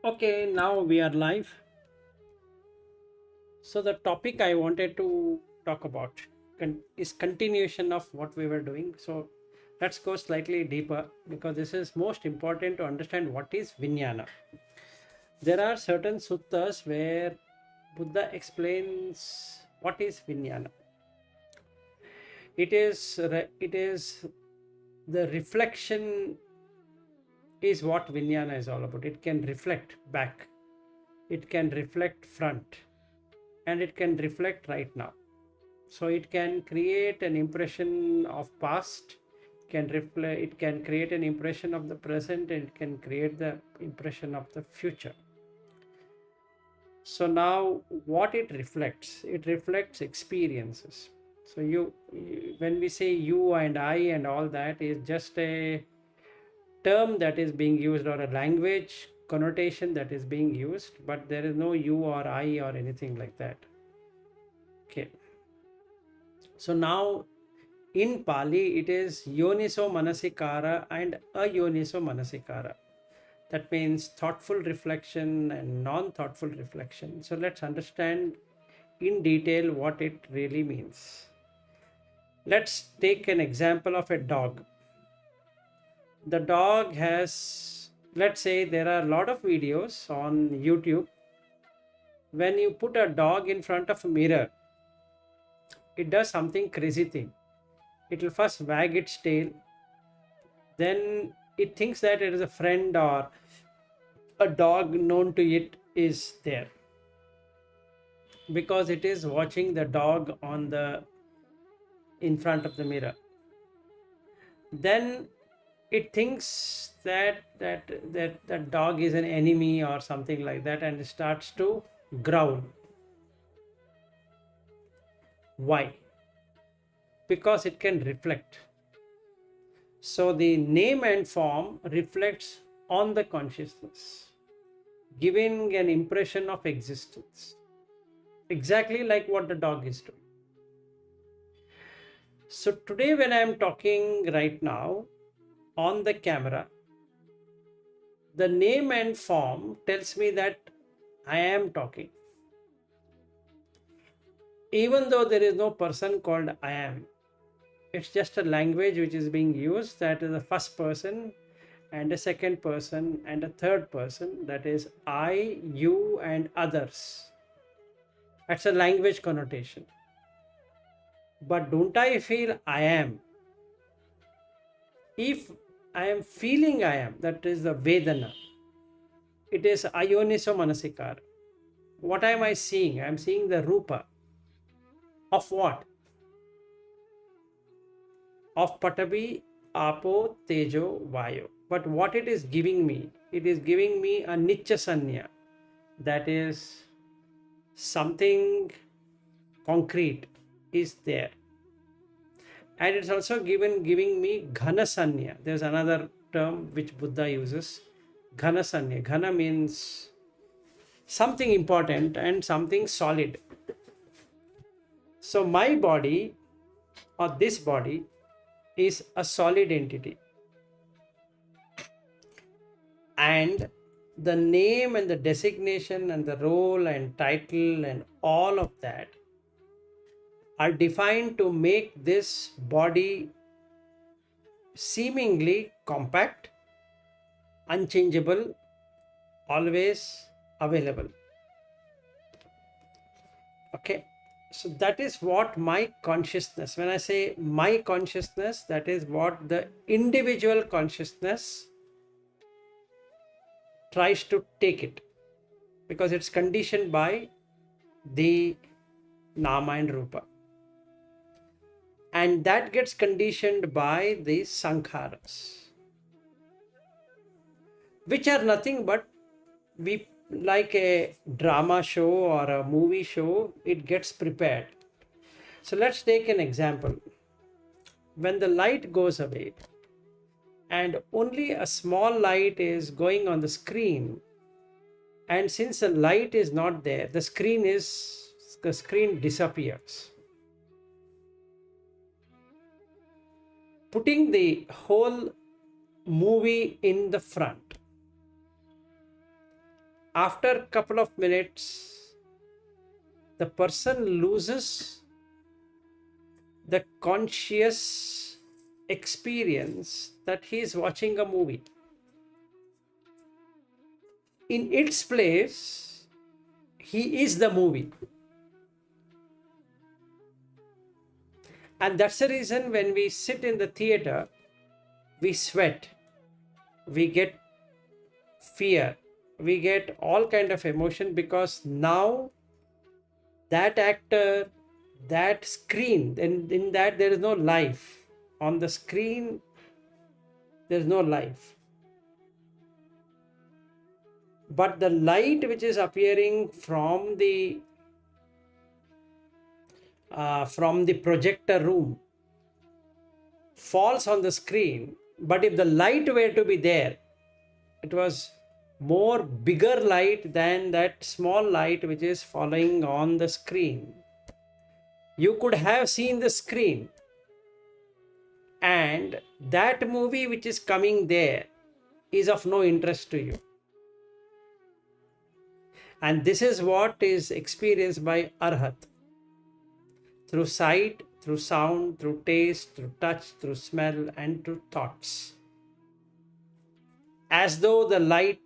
Okay, now we are live. So the topic I wanted to talk about is continuation of what we were doing. So let's go slightly deeper because this is most important to understand what is Vinyana. There are certain suttas where Buddha explains what is Vinyana. It is the reflection is what Vinyana is all about. It can reflect back. It can reflect front and it can reflect right now. So it can create an impression of past, can reflect, it can create an impression of the present, and it can create the impression of the future. So now what it reflects experiences. So when we say you and I and all that is just a term that is being used or a language connotation that is being used, but there is no you or I or anything like that. Okay. So now in Pali, it is yoniso manasikara and ayoniso manasikara. That means thoughtful reflection and non thoughtful reflection. So let's understand in detail what it really means. Let's take an example of a dog. The dog has, let's say, there are a lot of videos on YouTube. When you put a dog in front of a mirror, it does something crazy thing. It will first wag its tail, then it thinks that it is a friend or a dog known to it is there because it is watching the dog on the in front of the mirror. Then it thinks that dog is an enemy or something like that, and it starts to growl. Why? Because it can reflect. So the name and form reflects on the consciousness, giving an impression of existence, exactly like what the dog is doing. So today when I am talking right now on the camera, the name and form tells me that I am talking. Even though there is no person called I am, it's just a language which is being used, that is a first person and a second person and a third person, that is I, you and others. That's a language connotation. But don't I feel I am? If I am feeling I am, that is the Vedana. It is Ayoniso Manasikar. What am I seeing? I am seeing the Rupa. Of what? Of Patabi, Apo, Tejo, Vayo. But what it is giving me? It is giving me a Nitya Sanya. That is something concrete is there. And it's also giving me Ghana Sanya. There's another term which Buddha uses. Ghana Sanya. Ghana means something important and something solid. So my body or this body is a solid entity, and the name and the designation and the role and title and all of that are defined to make this body seemingly compact, unchangeable, always available. Okay, so that is what my consciousness, when I say my consciousness, that is what the individual consciousness tries to take it, because it's conditioned by the Nama and Rupa, and that gets conditioned by the Sankharas, which are nothing but, we like a drama show or a movie show, it gets prepared. So let's take an example. When the light goes away and only a small light is going on the screen, and since the light is not there, the screen disappears, putting the whole movie in the front. After a couple of minutes, the person loses the conscious experience that he is watching a movie. In its place, he is the movie. And that's the reason when we sit in the theater, we sweat, we get fear, we get all kind of emotion, because now that actor, that screen, and in that there is no life. On the screen, there is no life. But the light which is appearing from the projector room falls on the screen. But if the light were to be there, it was more bigger light than that small light which is falling on the screen. You could have seen the screen, and that movie which is coming there is of no interest to you. And this is what is experienced by Arhat. Through sight, through sound, through taste, through touch, through smell, and through thoughts. As though the light,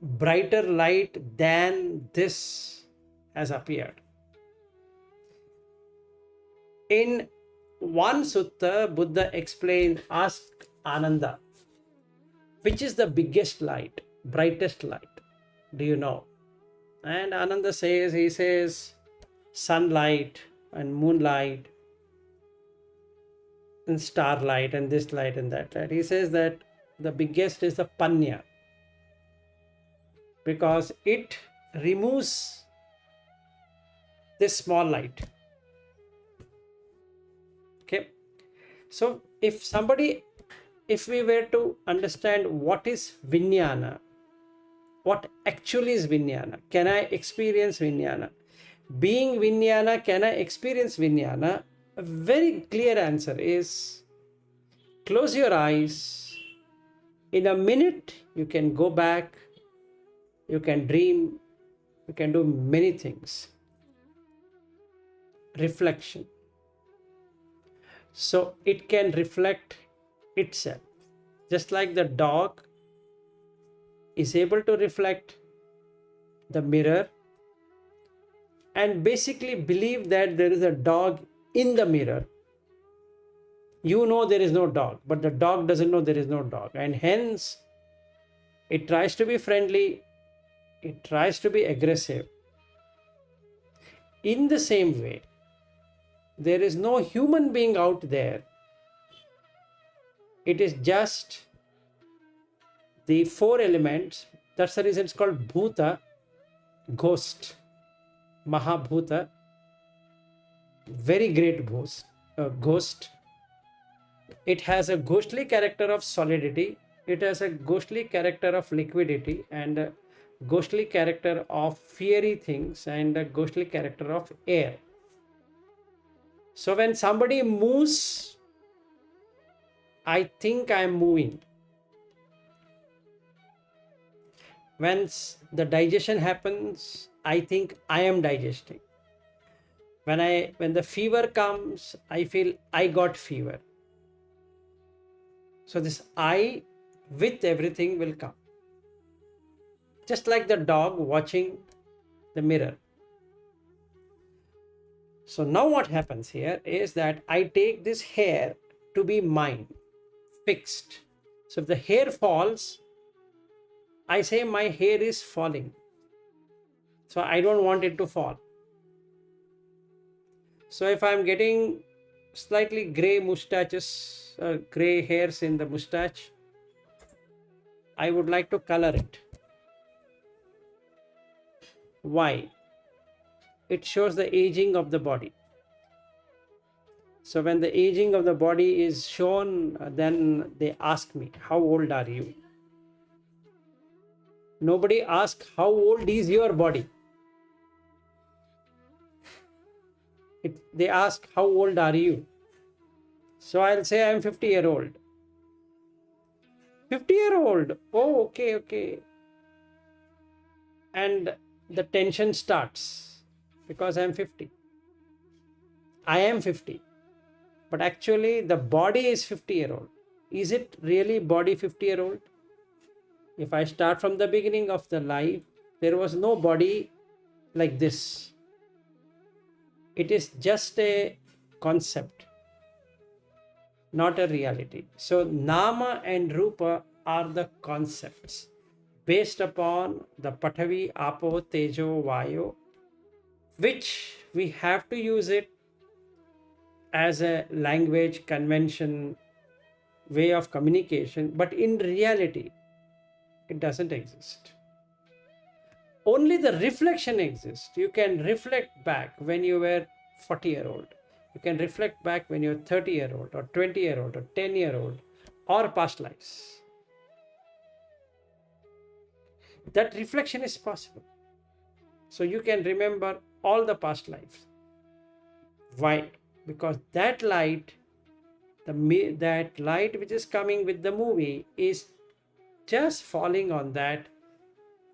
brighter light than this has appeared. In one sutta, Buddha explained, asked Ananda, which is the biggest light, brightest light? Do you know? And Ananda says, he says, sunlight and moonlight and starlight and this light and that light. He says that the biggest is the panya, because it removes this small light. Okay. So if we were to understand what is Vinyana, what actually is Vinyana, can I experience Vinyana? Being Vinyana, can I experience Vinyana? A very clear answer is, close your eyes. In a minute, you can go back, you can dream, you can do many things. Reflection. So it can reflect itself. Just like the dog is able to reflect the mirror and basically believe that there is a dog in the mirror. You know there is no dog, but the dog doesn't know there is no dog. And hence, it tries to be friendly, it tries to be aggressive. In the same way, there is no human being out there. It is just the four elements. That's the reason it's called Bhuta, ghost, Mahabhuta, very great ghost. It has a ghostly character of solidity, it has a ghostly character of liquidity, and a ghostly character of fiery things, and a ghostly character of air. So when somebody moves, I think I am moving. When the digestion happens, I think I am digesting. When the fever comes, I feel I got fever. So this I with everything will come. Just like the dog watching the mirror. So now what happens here is that I take this hair to be mine, fixed. So if the hair falls, I say my hair is falling. So I don't want it to fall. So if I'm getting slightly gray mustaches, gray hairs in the mustache, I would like to color it. Why? It shows the aging of the body. So when the aging of the body is shown, then they ask me, how old are you? Nobody asks, how old is your body? They ask, how old are you? So I'll say, I'm 50-year-old. 50-year-old? Oh, okay. and the tension starts because I am 50. I am 50. But actually the body is 50-year-old. Is it really body 50-year-old? If I start from the beginning of the life, there was no body like this. It is just a concept, not a reality. So Nama and Rupa are the concepts based upon the Pathavi, Apo, Tejo, Vayo, which we have to use it as a language, convention, way of communication, but in reality, it doesn't exist. Only the reflection exists. You can reflect back when you were 40-year-old. You can reflect back when you're 30-year-old or 20-year-old or 10-year-old or past lives. That reflection is possible. So you can remember all the past lives. Why? Because that light which is coming with the movie is just falling on that.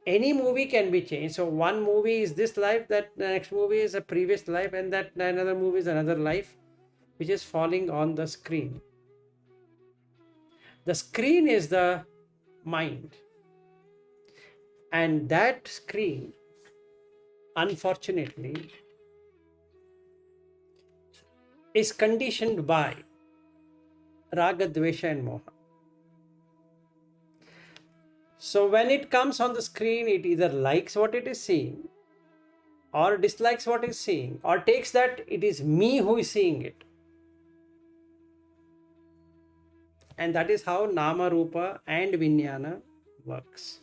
Any movie can be changed. So one movie is this life, that the next movie is a previous life, and that another movie is another life, which is falling on the screen. The screen is the mind. And that screen, unfortunately, is conditioned by Raga, Dvesha and Moha. So when it comes on the screen, it either likes what it is seeing or dislikes what it is seeing, or takes that it is me who is seeing it. And that is how Nama Rupa and Viññāna works.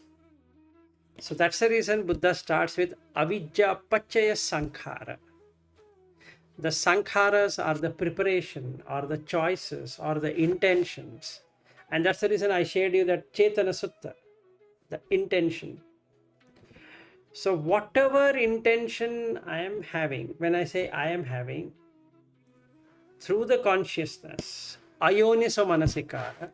So that's the reason Buddha starts with Avijja Pachaya Sankhara. The sankharas are the preparation or the choices or the intentions. And that's the reason I shared you that Chetana Sutta, the intention. So whatever intention I am having, when I say I am having, through the consciousness, ayoniso manasikara,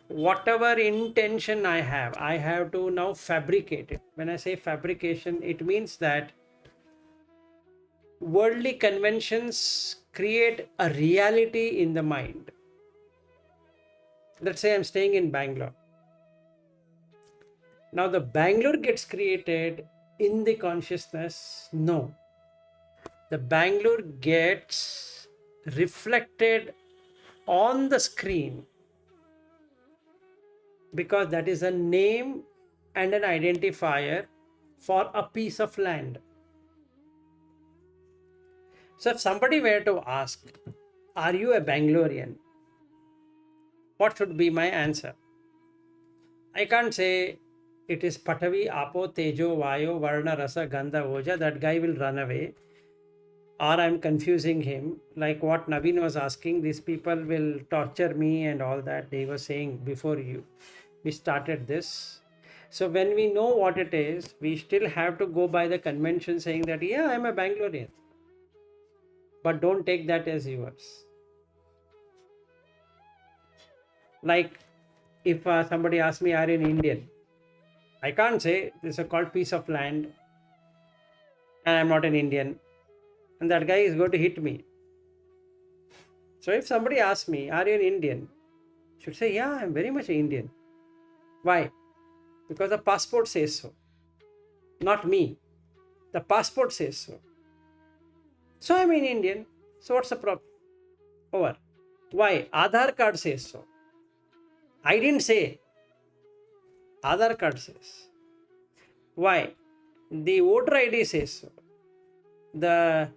whatever intention I have to now fabricate it. When I say fabrication, it means that worldly conventions create a reality in the mind. Let's say I'm staying in Bangalore. Now the Bangalore gets created in the consciousness? No. The Bangalore gets reflected on the screen because that is a name and an identifier for a piece of land. So if somebody were to ask, are you a Bangalorean? What should be my answer? I can't say it is Pathavi, Apo, Tejo, Vayo, Varna, Rasa, Gandha, Oja. That guy will run away. Or I'm confusing him. Like what Naveen was asking, these people will torture me and all that. They were saying before we started this. So when we know what it is, we still have to go by the convention saying that, yeah, I'm a Bangalorean. But don't take that as yours. Like if somebody asks me, are you an Indian? I can't say this is a called piece of land and I'm not an Indian. And that guy is going to hit me. So if somebody asks me, are you an Indian? I should say, yeah, I'm very much an Indian. Why? Because the passport says so. Not me. The passport says so. So I'm an Indian. So what's the problem? Over. Why? Aadhaar card says so. I didn't say. Aadhaar card says. Why? The voter ID says so. The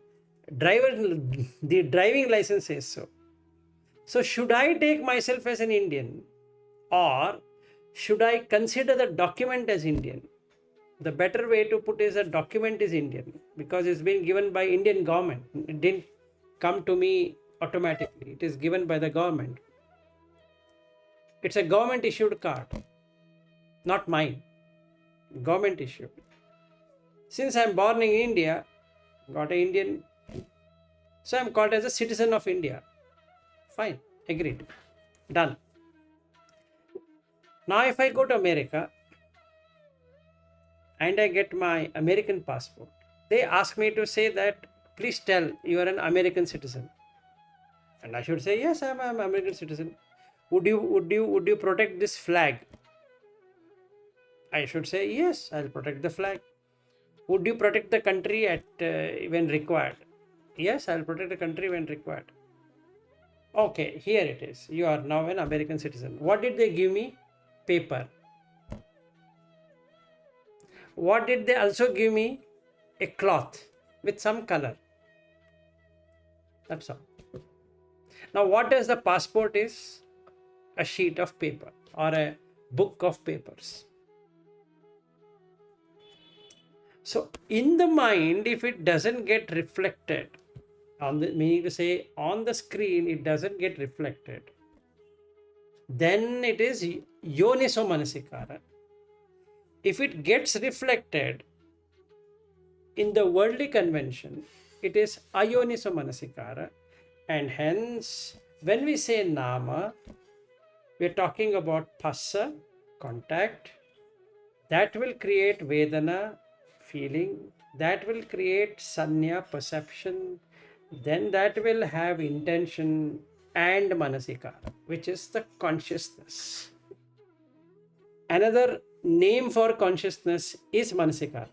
driving license says so. So should I take myself as an Indian, or should I consider the document as Indian? The better way to put is a document is Indian because it's been given by Indian government. It didn't come to me automatically. It is given by the government. It's a government issued card, not mine. Government issued. Since I'm born in India, got an Indian, so I'm called as a citizen of India. Fine, agreed, done. Now if I go to America, and I get my American passport, they ask me to say that, please tell you are an American citizen. And I should say, yes, I'm an American citizen. Would you protect this flag? I should say, yes, I'll protect the flag. Would you protect the country at when required? Yes, I'll protect the country when required. Okay, here it is. You are now an American citizen. What did they give me? Paper. What did they also give me? A cloth with some color. That's all. Now, what does the passport is? A sheet of paper or a book of papers. So, in the mind, if it doesn't get reflected, meaning to say on the screen, it doesn't get reflected, then it is yoniso manasikara. If it gets reflected in the worldly convention, it is ayoniso manasikara. And hence, when we say nama, we are talking about phassa, contact, that will create vedana, feeling, that will create sanya, perception, then that will have intention and manasikara, which is the consciousness. Another name for consciousness is manasikara.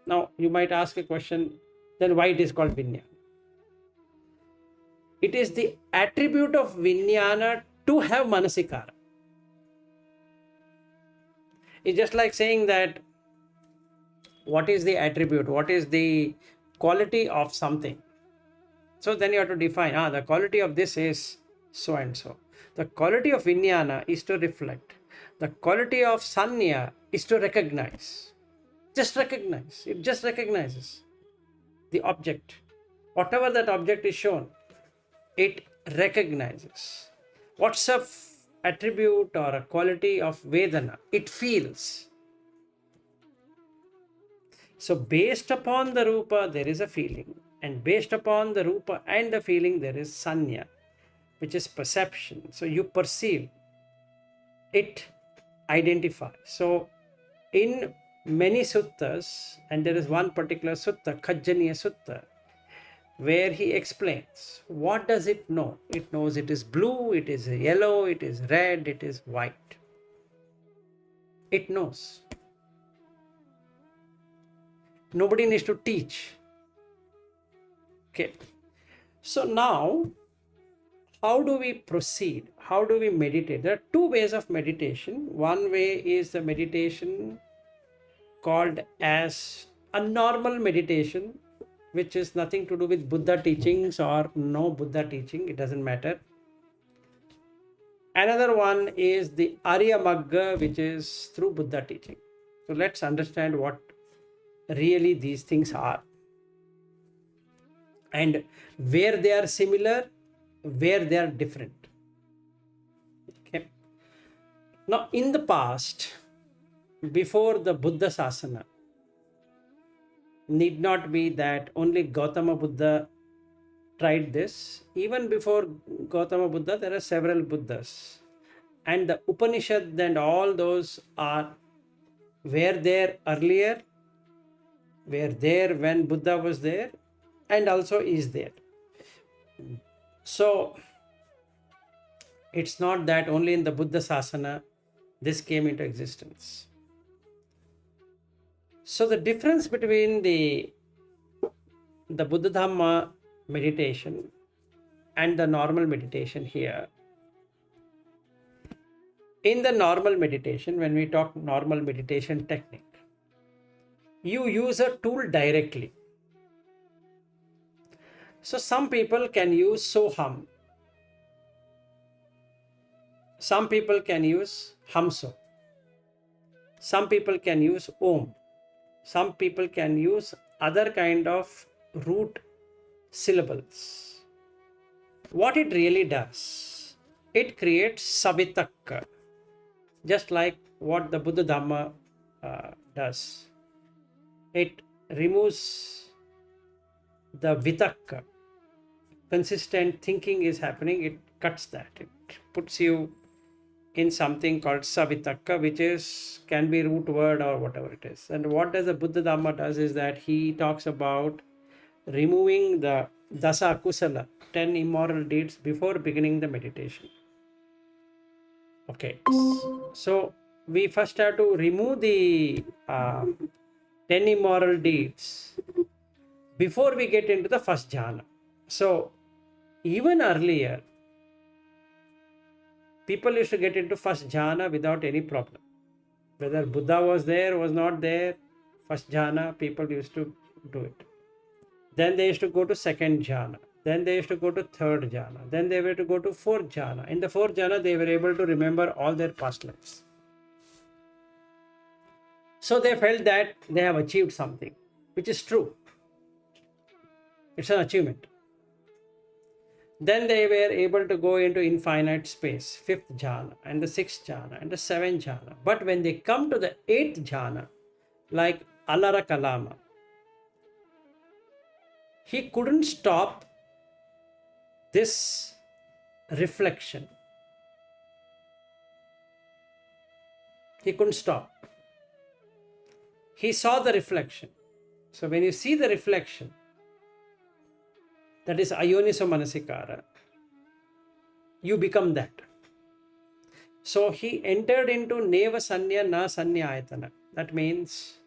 Now, you might ask a question, then why it is called Vinyana? It is the attribute of Vinyana to have manasikara. It's just like saying that what is the attribute, what is the quality of something. So then you have to define, the quality of this is so and so. The quality of Vinyana is to reflect. The quality of Sanya is to recognize. Just recognize. It just recognizes the object. Whatever that object is shown, it recognizes. What's a attribute or a quality of Vedana? It feels. So based upon the Rupa, there is a feeling. And based upon the Rupa and the feeling, there is Sanya, which is perception. So you perceive, it identifies. So in many suttas, and there is one particular sutta, Kajjaniya Sutta, where he explains, what does it know? It knows it is blue, it is yellow, it is red, it is white. It knows. Nobody needs to teach. Okay. So now, how do we proceed? How do we meditate? There are two ways of meditation. One way is the meditation called as a normal meditation, which is nothing to do with Buddha teachings or no Buddha teaching. It doesn't matter. Another one is the Arya Magga, which is through Buddha teaching. So let's understand what really these things are. And where they are similar, where they are different. Okay. Now, in the past, before the Buddha Sasana, need not be that only Gautama Buddha tried this. Even before Gautama Buddha, there are several Buddhas. And the Upanishad and all those were there earlier, were there when Buddha was there, and also is there. So, it's not that only in the Buddha Sasana this came into existence. So, the difference between the Buddha Dhamma meditation and the normal meditation here. In the normal meditation, when we talk normal meditation technique, you use a tool directly. So some people can use Soham. Some people can use Hamso. Some people can use Om. Some people can use other kind of root syllables. What it really does, it creates Savitakka, just like what the Buddha Dhamma does. It removes the Vitakka. Consistent thinking is happening, it cuts that. It puts you in something called Savitaka, which can be root word or whatever it is. And what does the Buddha Dhamma does is that he talks about removing the Dasa Kusala, 10 immoral deeds before beginning the meditation. Okay, so we first have to remove the 10 immoral deeds before we get into the first jhana. So even earlier, people used to get into first jhana without any problem. Whether Buddha was there, was not there, first jhana, people used to do it. Then they used to go to second jhana. Then they used to go to third jhana. Then they were to go to fourth jhana. In the fourth jhana, they were able to remember all their past lives. So they felt that they have achieved something, which is true. It's an achievement. Then they were able to go into infinite space, fifth jhana, and the sixth jhana, and the seventh jhana. But when they come to the eighth jhana, like Alara Kalama, he couldn't stop this reflection. He couldn't stop. He saw the reflection. So when you see the reflection, that is ayoniso manasikara, you become that. So he entered into neva sanya na sanya ayatana. That means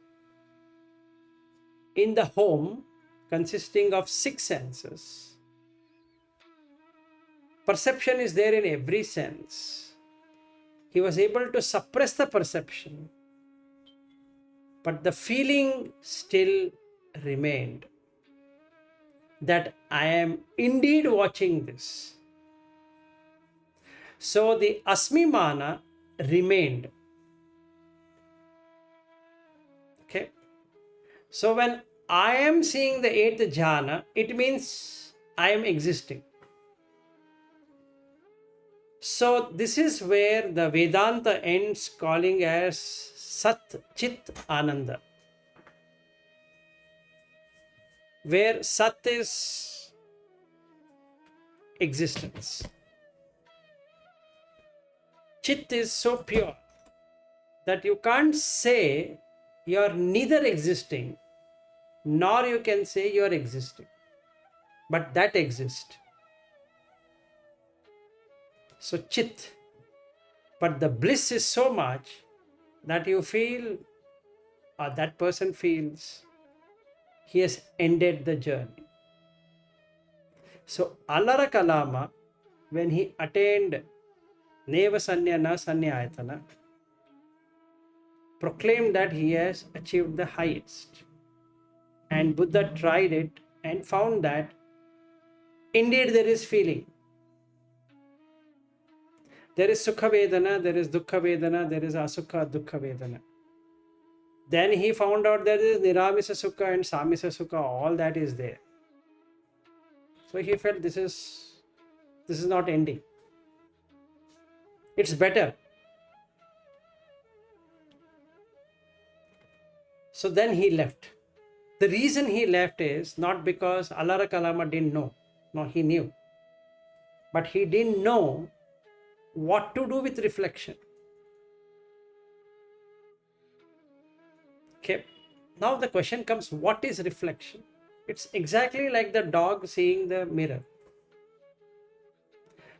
in the home consisting of 6 senses, perception is there in every sense. He was able to suppress the perception, but the feeling still remained that I am indeed watching this. So the asmimana remained. Okay. So when I am seeing the 8th jhana, it means I am existing. So this is where the Vedanta ends calling as Sat Chit Ananda, where Sat is existence. Chit is so pure that you can't say you are neither existing nor you can say you are existing, but that exists. So Chit, but the bliss is so much that you feel, or that person feels, he has ended the journey. So Alara Kalama, when he attained Neva Sanya Na Sanya Ayatana, proclaimed that he has achieved the highest. And Buddha tried it and found that indeed there is feeling. There is Sukha Vedana, there is Dukkha Vedana, there is Asukha Dukkha Vedana. Then he found out there is Niramisa Sukha and Samisa Sukha, all that is there. So he felt this is not ending. It's better. So then he left. The reason he left is not because Alara Kalama didn't know. No, he knew. But he didn't know what to do with reflection. Okay. Now the question comes, what is reflection? It's exactly like the dog seeing the mirror.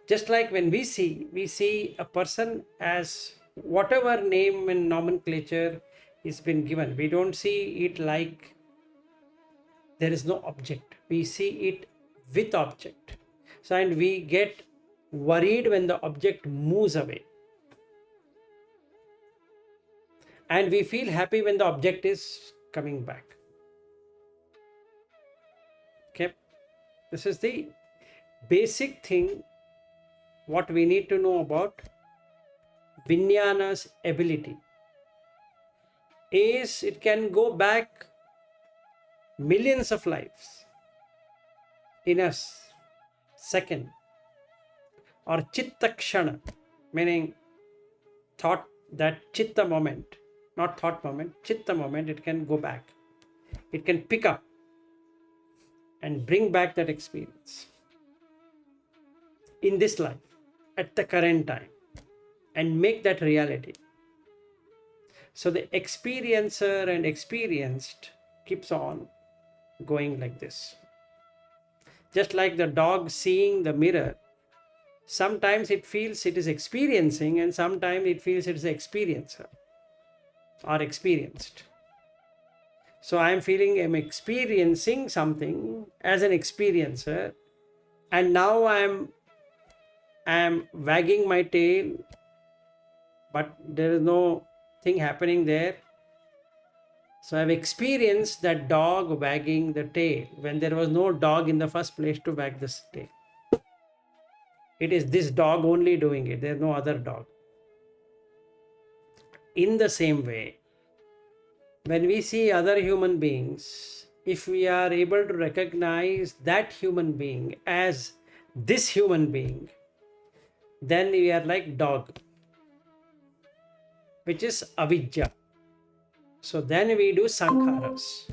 Just like when we see a person as whatever name and nomenclature is been given. We don't see it like there is no object. We see it with object. So, and we get worried when the object moves away. And we feel happy when the object is coming back. Okay. This is the basic thing what we need to know about Viññāna's ability. Is it can go back millions of lives in a second, or chitta kshana, meaning thought, that chitta moment, not thought moment, chitta moment, it can go back. It can pick up and bring back that experience in this life at the current time. and make that reality. So the experiencer and experienced keeps on going like this. Just like the dog seeing the mirror, sometimes it feels it is experiencing and sometimes it feels it is an experiencer or experienced. So I'm feeling I'm experiencing something as an experiencer, and now I'm wagging my tail, but there is no thing happening there. So I've experienced that dog wagging the tail when there was no dog in the first place to wag this tail. It is this dog only doing it. There's no other dog. In the same way, when we see other human beings, if we are able to recognize that human being as this human being, then we are like dog, which is avidya. So then we do sankharas.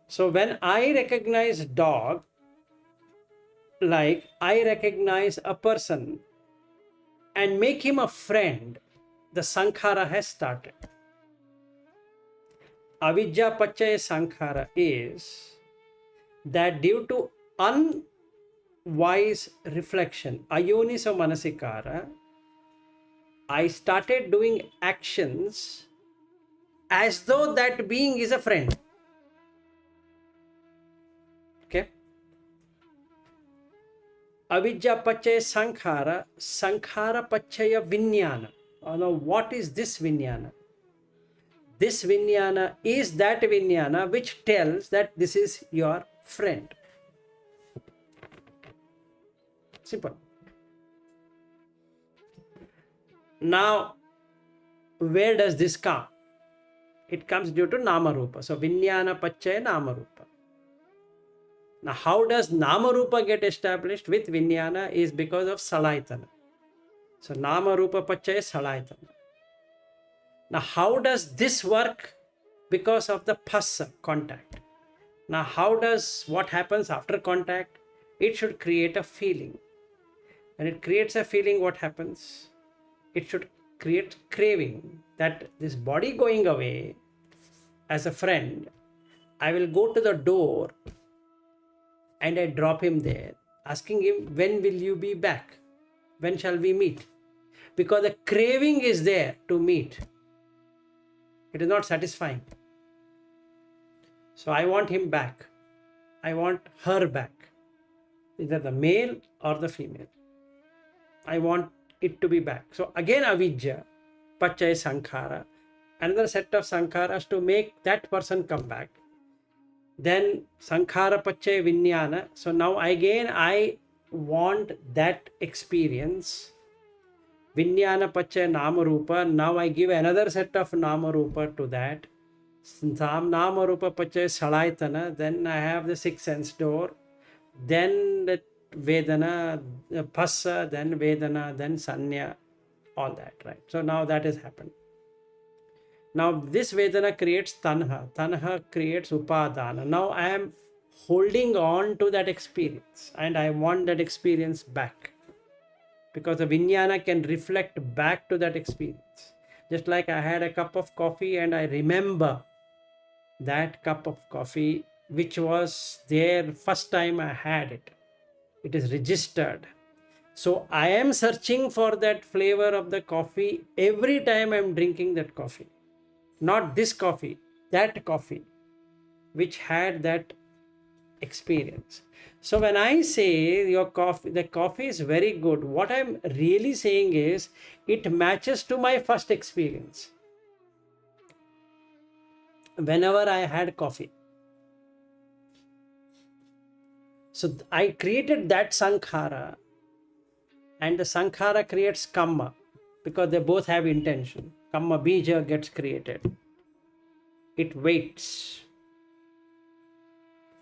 So when I recognize dog, like I recognize a person and make him a friend, the sankhara has started. Avidya pachaya sankhara is that due to unwise reflection, ayoniso manasikara, I started doing actions as though that being is a friend. Okay? Avidya pachaya sankhara, sankhara pachaya viññāna. Now, what is this viññāna? This viññāna is that viññāna which tells that this is your friend. Simple. Now, where does this come? It comes due to Nama Rupa. So, Viññāna Pachaya Nama Rupa. Now, how does Nama Rupa get established with Viññāna is because of Salayatana. So, Nama Rupa Pachaya Salayatana. Now, how does this work? Because of the Phassa, contact. Now, what happens after contact? It should create a feeling. When it creates a feeling, what happens? It should create craving that this body going away as a friend, I will go to the door and I drop him there, asking him, when will you be back? When shall we meet? Because the craving is there to meet. It is not satisfying. So I want him back. I want her back. Either the male or the female. I want it to be back. So again avidya, pachaya sankhara, another set of sankharas to make that person come back. Then sankhara pachaya viññāna. So now again I want that experience. Viññāna pachaya nama rupa. Now I give another set of nama rupa to that. Nama rupa pachaya salayatana. Then I have the sixth sense door. Then the Vedana, Phassa, then Vedana, then Sanya, all that, right? So now that has happened. Now this Vedana creates Tanha. Tanha creates Upadana. Now I am holding on to that experience and I want that experience back. Because the Viññāna can reflect back to that experience. Just like I had a cup of coffee and I remember that cup of coffee which was there first time I had it. It is registered. So I am searching for that flavor of the coffee every time I am drinking that coffee. Not this coffee, that coffee, which had that experience. So when I say the coffee is very good, what I'm really saying is it matches to my first experience. Whenever I had coffee. So I created that sankhara, and the sankhara creates kamma because they both have intention. Kamma bija gets created. It waits.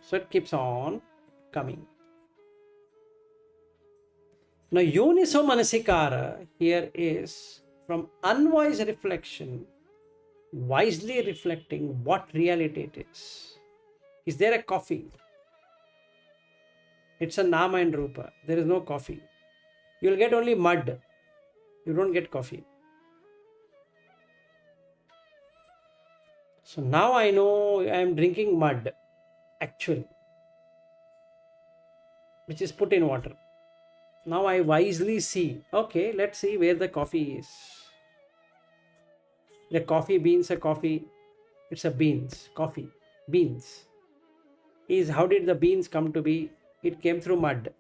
So it keeps on coming. Now yoniso manasikara here is from unwise reflection, wisely reflecting what reality it is. Is there a coffee? It's a Nama and Rupa. There is no coffee. You'll get only mud. You don't get coffee. So now I know I am drinking mud, actually, which is put in water. Now I wisely see, okay, let's see where the coffee is. The coffee beans, a coffee, it's a beans, coffee, beans. Is how did the beans come to be? It came through mud.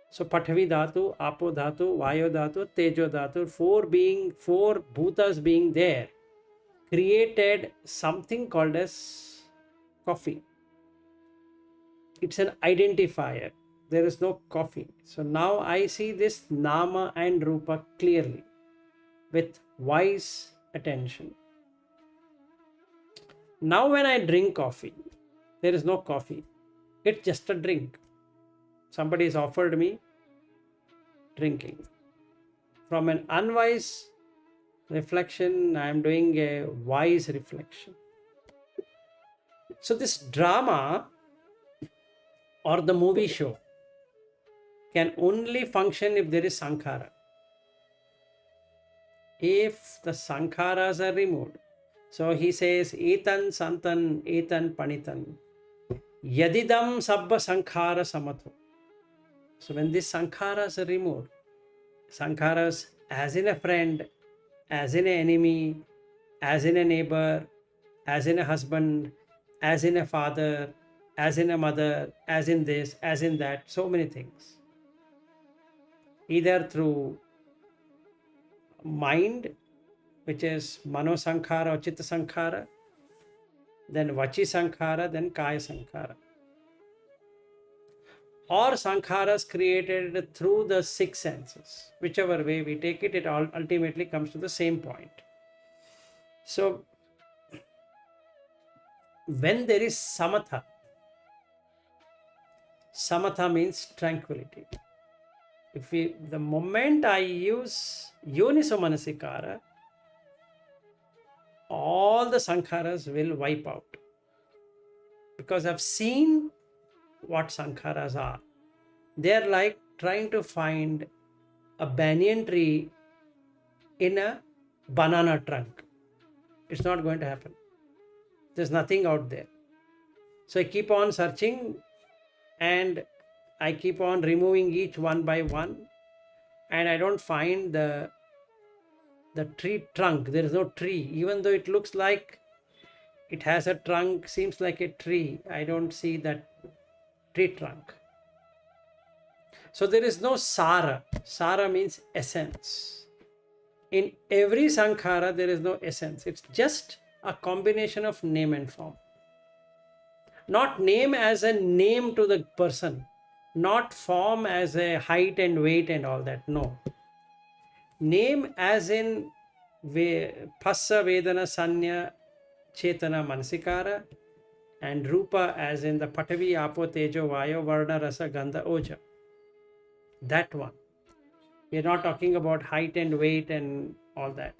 So Pathavi Dhatu, Apo Dhatu, Vayo Dhatu, Tejo Dhatu, four bhutas being there, created something called as coffee. It's an identifier. There is no coffee. So now I see this Nama and Rupa clearly with wise attention. Now when I drink coffee, there is no coffee. It's just a drink. Somebody has offered me drinking. From an unwise reflection, I am doing a wise reflection. So this drama or the movie show can only function if there is sankhara. If the sankharas are removed, so he says, etan santan, etan panitan, yadidam sabba sankhara samatho. So when these sankharas are removed, sankharas as in a friend, as in an enemy, as in a neighbor, as in a husband, as in a father, as in a mother, as in this, as in that, so many things. Either through mind, which is mano sankhara or chitta sankhara, then vachi sankhara, then kaya sankhara. Or sankharas created through the six senses. Whichever way we take it, it all ultimately comes to the same point. So, when there is samatha, samatha means tranquility. The moment I use yoniso manasikara, all the sankharas will wipe out. Because I've seen what sankharas are. They're like trying to find a banyan tree in a banana trunk. It's not going to happen. There's nothing out there. So I keep on searching and I keep on removing each one by one, and I don't find the tree trunk. There is no tree, even though it looks like it has a trunk, seems like a tree. I don't see that tree trunk. So there is no sara. Sara means essence. In every sankhara, there is no essence. It's just a combination of name and form. Not name as a name to the person, not form as a height and weight and all that. No. Name as in phassa vedana sanya chetana manasikara, and rupa as in the patavi apo tejo vayo varna rasa gandha oja. That one. We are not talking about height and weight and all that.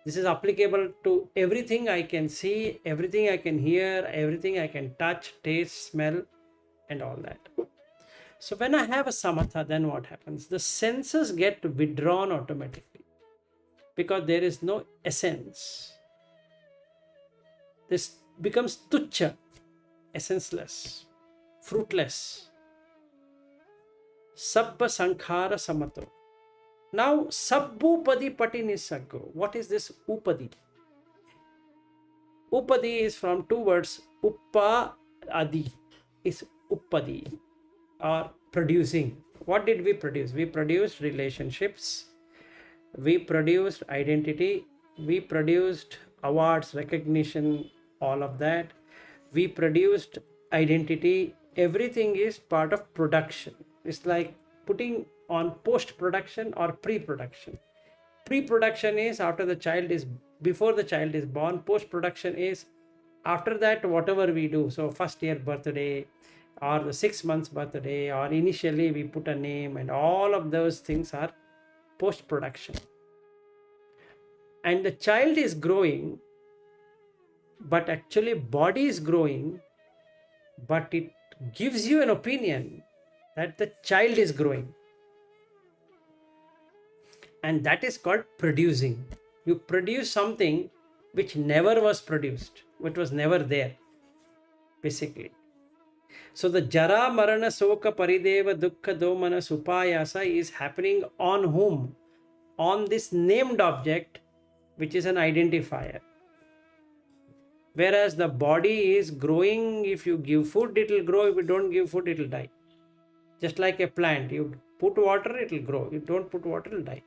This is applicable to everything I can see, everything I can hear, everything I can touch, taste, smell, and all that. So when I have a samatha, then what happens? The senses get withdrawn automatically because there is no essence. This becomes tuchya, essenceless, fruitless. Sabba sankhara samato. Now, sabbupadi pati nisaggo. What is this upadi? Upadi is from two words. Uppa adi is uppadi, or producing. What did we produce? We produced relationships. We produced identity. We produced awards, recognition, all of that. We produced identity. Everything is part of production. It's like putting on post-production or pre-production. Pre-production is after the child is, before the child is born. Post-production is after that, whatever we do. So first year birthday or the 6 months birthday, or initially we put a name, and all of those things are post-production. And the child is growing, but actually body is growing, but it gives you an opinion that the child is growing. And that is called producing. You produce something which never was produced, which was never there, basically. So the Jara Marana Soka Parideva Dukkha Domana Supayasa is happening on whom? On this named object, which is an identifier. Whereas the body is growing, if you give food, it will grow. If you don't give food, it will die. Just like a plant, you put water, it will grow. You don't put water, it will die.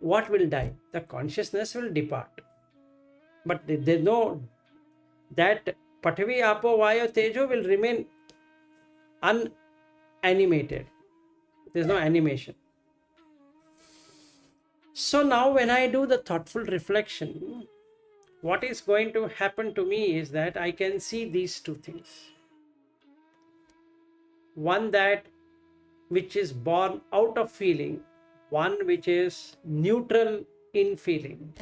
What will die? The consciousness will depart. But there's no, that Pathavi, Apo, Vayu, Tejo will remain unanimated. There's no animation. So now when I do the thoughtful reflection, what is going to happen to me is that I can see these two things. One that which is born out of feeling, one which is neutral in feeling,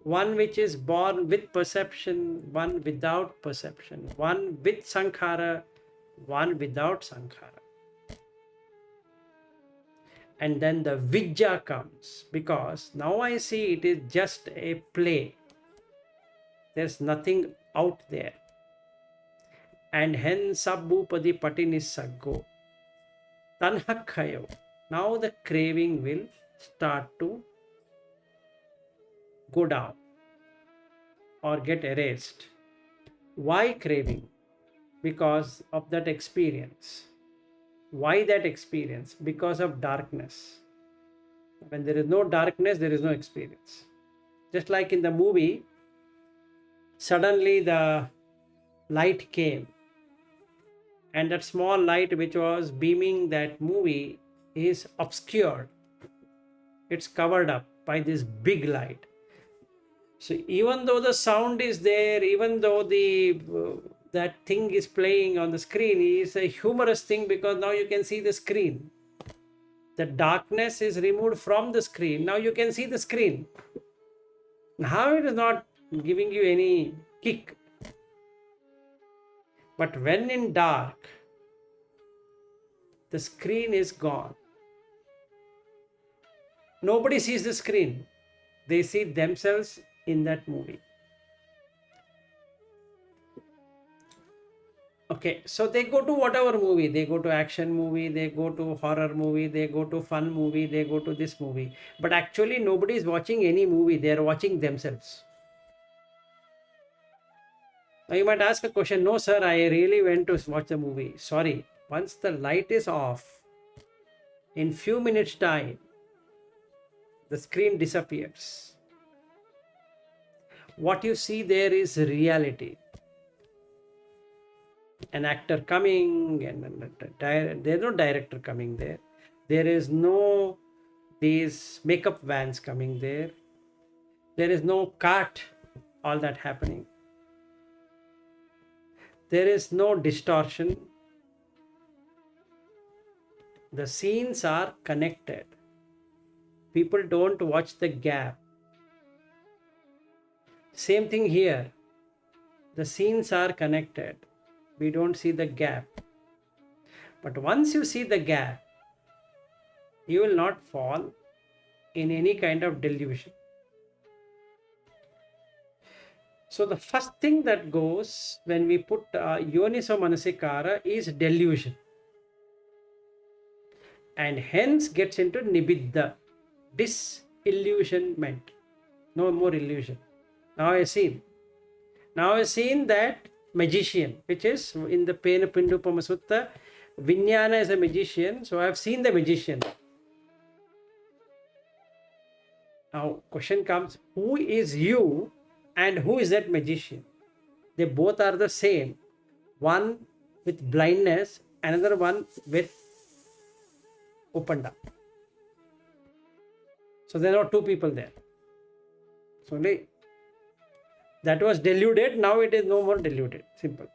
one which is born with perception, one without perception, one with sankhara, one without sankhara. And then the vijja comes, because now I see it is just a play. There's nothing out there. And hence sabbupadi patinis saggo. Tanhakhayo. Now the craving will start to go down or get erased. Why craving? Because of that experience. Why that experience? Because of darkness. When there is no darkness, there is no experience. Just like in the movie, suddenly the light came, and that small light which was beaming that movie is obscured. It's covered up by this big light. So even though the sound is there, even though that thing is playing on the screen, is a humorous thing, because now you can see the screen. The darkness is removed from the screen. Now you can see the screen. Now it is not giving you any kick. But when in dark, the screen is gone. Nobody sees the screen. They see themselves in that movie. Okay, so they go to whatever movie. They go to action movie, they go to horror movie, they go to fun movie, they go to this movie. But actually nobody is watching any movie. They are watching themselves. Now you might ask a question, no sir, I really went to watch the movie. Sorry, once the light is off, in few minutes time, the screen disappears. What you see there is reality. An actor coming, and there's no director coming there. There is no these makeup vans coming there. There is no cart, all that happening. There is no distortion. The scenes are connected. People don't watch the gap. Same thing here. The scenes are connected. We don't see the gap. But once you see the gap, you will not fall in any kind of delusion. So the first thing that goes when we put yoniso manasikara is delusion, and hence gets into nibbidda, disillusionment. No more illusion. Now I seen that magician, which is in the Pena Pindupama Sutta. Viññāna is a magician, so I have seen the magician. Now question comes, who is you and who is that magician? They both are the same. One with blindness, another one with opened up. So there are two people there. So that was deluded, now it is no more deluded. Simple.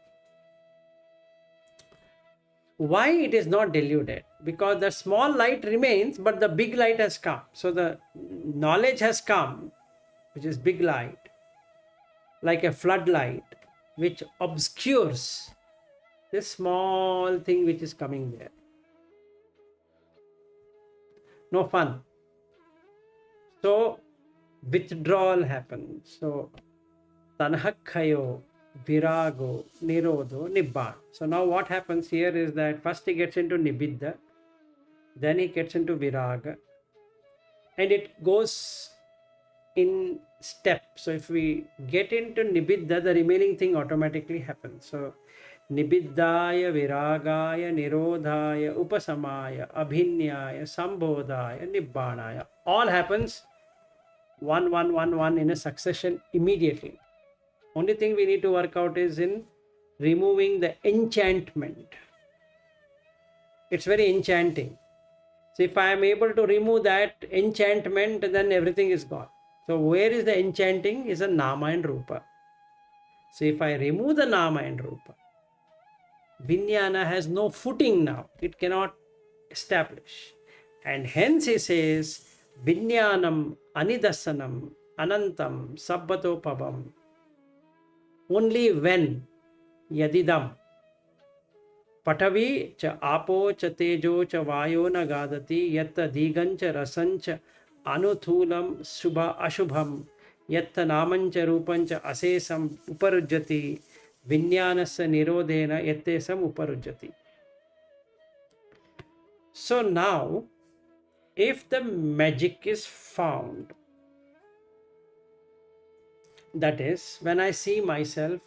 Why it is not deluded? Because the small light remains, but the big light has come. So the knowledge has come, which is big light, like a floodlight, which obscures this small thing which is coming there. No fun. So withdrawal happens. So tanhakhayo, virago, nirodho, nibbana. So now what happens here is that first he gets into nibbida, then he gets into viraga, and it goes in steps. So if we get into nibbida, the remaining thing automatically happens. So nibiddaya, viragaya, nirodhaya, upasamaya, abhinyaya, sambodhaya, nibbanaya. All happens one in a succession immediately. Only thing we need to work out is in removing the enchantment. It's very enchanting. So if I am able to remove that enchantment, then everything is gone. So where is the enchanting? Is a Nama and Rupa. So if I remove the Nama and Rupa, Vinyana has no footing now. It cannot establish. And hence he says, Viññānam anidasanam anantam sabbatopabam. Only when yadidam patavi cha apo cha tejo cha vayo na gadati yatta digancha rasancha anuthulam subha ashubham yatta namancha rupancha asesam uparujjati viññānasya nirodhena yattesam uparujjati. So now, if the magic is found, that is, when I see myself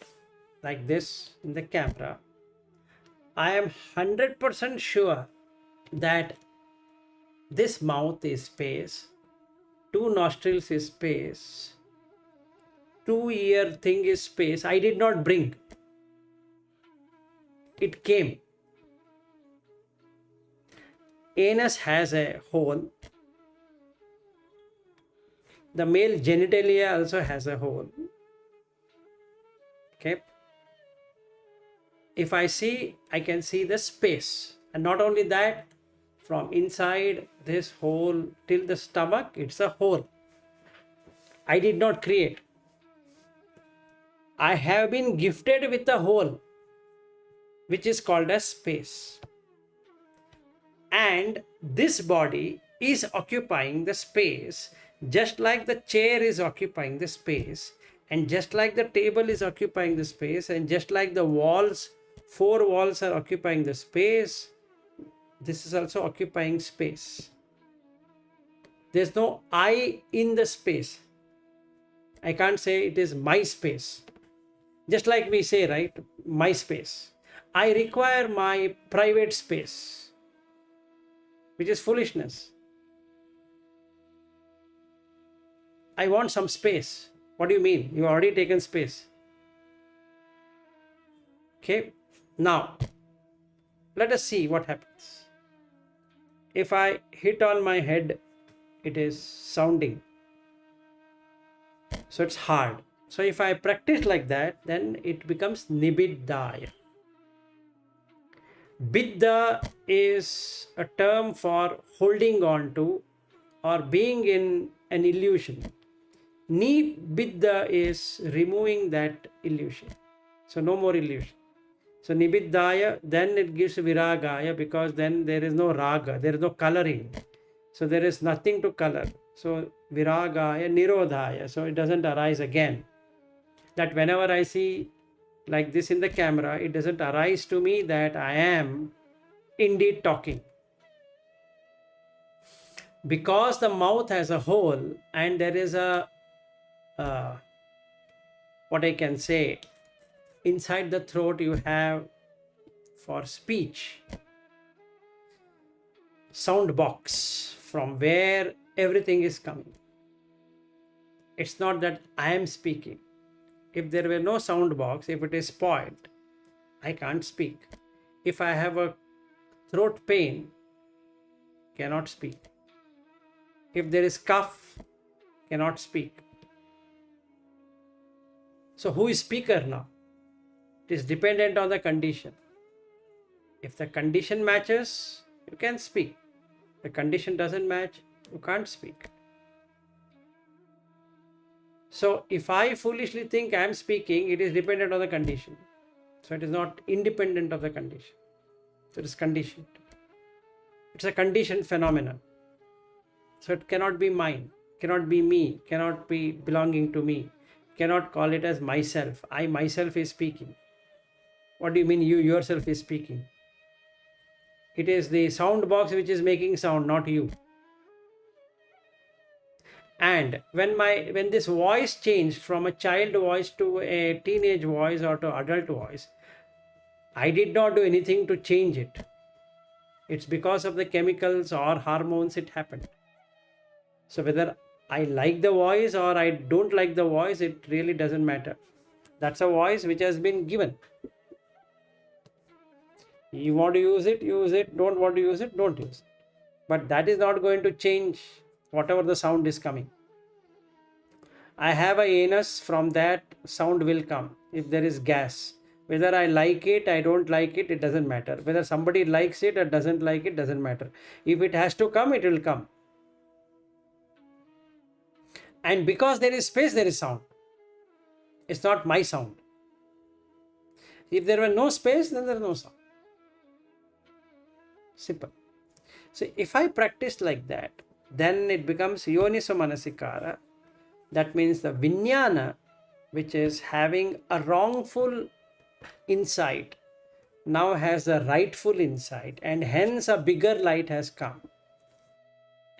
like this in the camera, I am 100% sure that this mouth is space, two nostrils is space, 2-ear thing is space. I did not bring. It came. Anus has a hole. The male genitalia also has a hole. Okay. If I see, I can see the space. And not only that, from inside this hole till the stomach, it's a hole. I did not create. I have been gifted with a hole, which is called as space. And this body is occupying the space, just like the chair is occupying the space, and just like the table is occupying the space, and just like the walls, 4 walls are occupying the space, this is also occupying space. There's no I in the space. I can't say it is my space. Just like we say, right, my space. I require my private space, which is foolishness. I want some space. What do you mean? You already taken space. Okay. Now, let us see what happens. If I hit on my head, it is sounding. So it's hard. So if I practice like that, then it becomes nibiddaya. Biddha is a term for holding on to or being in an illusion. Nibiddha is removing that illusion. So no more illusion. So nibiddaya, then it gives viragaya, because then there is no raga, there is no coloring. So there is nothing to color. So viragaya, nirodhaya. So it doesn't arise again. That whenever I see like this in the camera, it doesn't arise to me that I am indeed talking. Because the mouth has a hole and there is a, what I can say, inside the throat you have for speech, sound box from where everything is coming. It's not that I am speaking. If there were no sound box, if it is spoiled, I can't speak. If I have a throat pain, cannot speak. If there is cough, cannot speak. So who is speaker now? It is dependent on the condition. If the condition matches, you can speak. The condition doesn't match, you can't speak. So if I foolishly think I am speaking, it is dependent on the condition. So it is not independent of the condition. So it is conditioned. It's a conditioned phenomenon. So it cannot be mine, cannot be me, cannot be belonging to me, cannot call it as myself. I myself is speaking. What do you mean you yourself is speaking? It is the sound box which is making sound, not you. And when this voice changed from a child voice to a teenage voice or to adult voice, I did not do anything to change it. It's because of the chemicals or hormones it happened. So whether I like the voice or I don't like the voice, it really doesn't matter. That's a voice which has been given. You want to use it, use it. Don't want to use it, don't use it. But that is not going to change whatever the sound is coming. I have a anus, from that sound will come if there is gas. Whether I like it, I don't like it, it doesn't matter. Whether somebody likes it or doesn't like it, doesn't matter. If it has to come, it will come. And because there is space, there is sound. It's not my sound. If there were no space, then there is no sound. Simple. So if I practice like that, then it becomes yoniso manasikara. That means the viññāna, which is having a wrongful insight, now has a rightful insight, and hence a bigger light has come.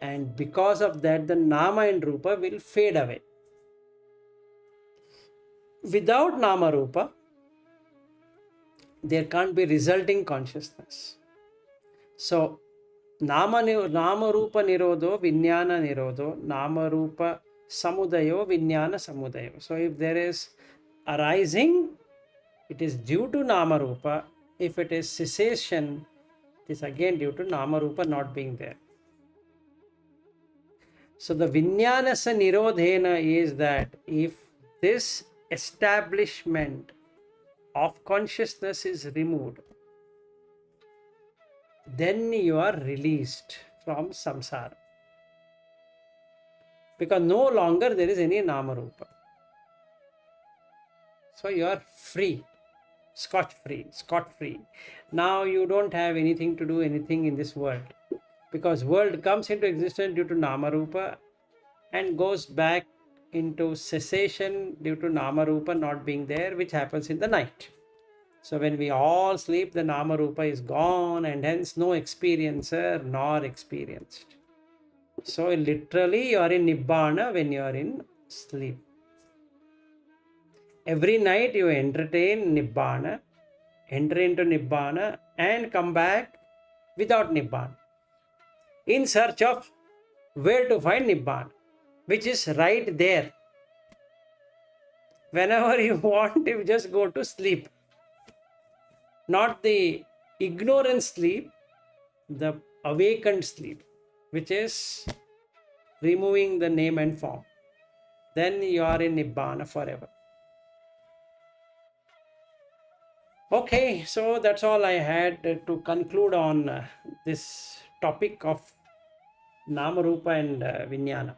And because of that, the Nama and Rupa will fade away. Without Nama Rupa, there can't be resulting consciousness. So, Nama Rupa Nirodho, Viññāna Nirodho, Nama Rupa Samudayo, Viññāna Samudayo. So, if there is arising, it is due to Nama Rupa. If it is cessation, it is again due to Nama Rupa not being there. So the Viññānasa Nirodhena is that if this establishment of consciousness is removed, then you are released from samsara. Because no longer there is any Nama Rupa. So you are free, scot-free. Now you don't have anything to do anything in this world. Because world comes into existence due to Nama Rupa and goes back into cessation due to Nama Rupa not being there, which happens in the night. So when we all sleep, the Nama Rupa is gone, and hence no experiencer nor experienced. So literally you are in Nibbanā when you are in sleep. Every night you entertain Nibbanā, enter into Nibbanā and come back without Nibbanā, in search of where to find Nibbanā, which is right there. Whenever you want, you just go to sleep. Not the ignorant sleep, the awakened sleep, which is removing the name and form. Then you are in Nibbanā forever. Okay, so that's all I had to conclude on this topic of Nama Rupa and Viññāna.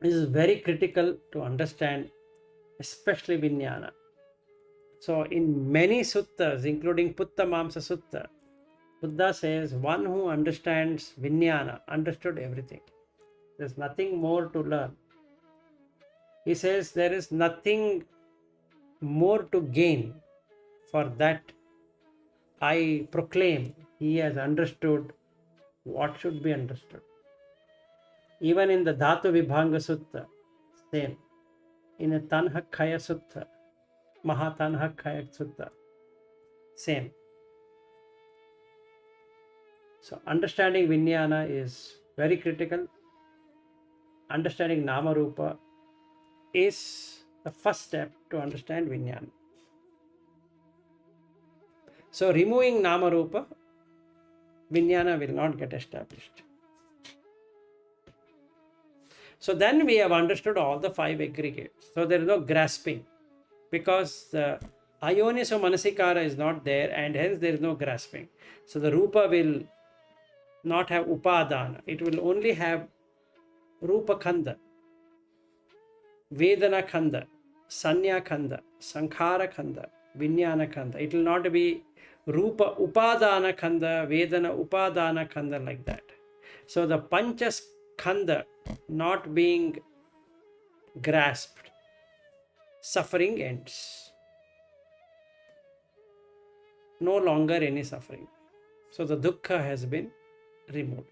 This is very critical to understand, especially Viññāna. So in many suttas, including Puttamamsa Sutta, Buddha says one who understands Viññāna understood everything. There's nothing more to learn. He says there is nothing more to gain. For that I proclaim he has understood what should be understood. Even in the Dhatu Vibhanga Sutta, same. In the Tanhakkaya Sutta, Mahatanhakkaya Sutta, same. So understanding Viññāna is very critical. Understanding Nama Rupa is the first step to understand Viññāna. So removing Nama Rupa, Viññāna will not get established. So then we have understood all the five aggregates. So there is no grasping, because the ayoniso manasikara is not there, and hence there is no grasping. So the Rupa will not have upadana. It will only have Rupa Khanda, Vedana Khanda, Sanya Khanda, Sankhara Khanda, Viññāna Khanda. It will not be Rupa Upadana Khanda, Vedana Upadana Khanda like that. So the Pancha skandha not being grasped, suffering ends. No longer any suffering. So the dukkha has been removed,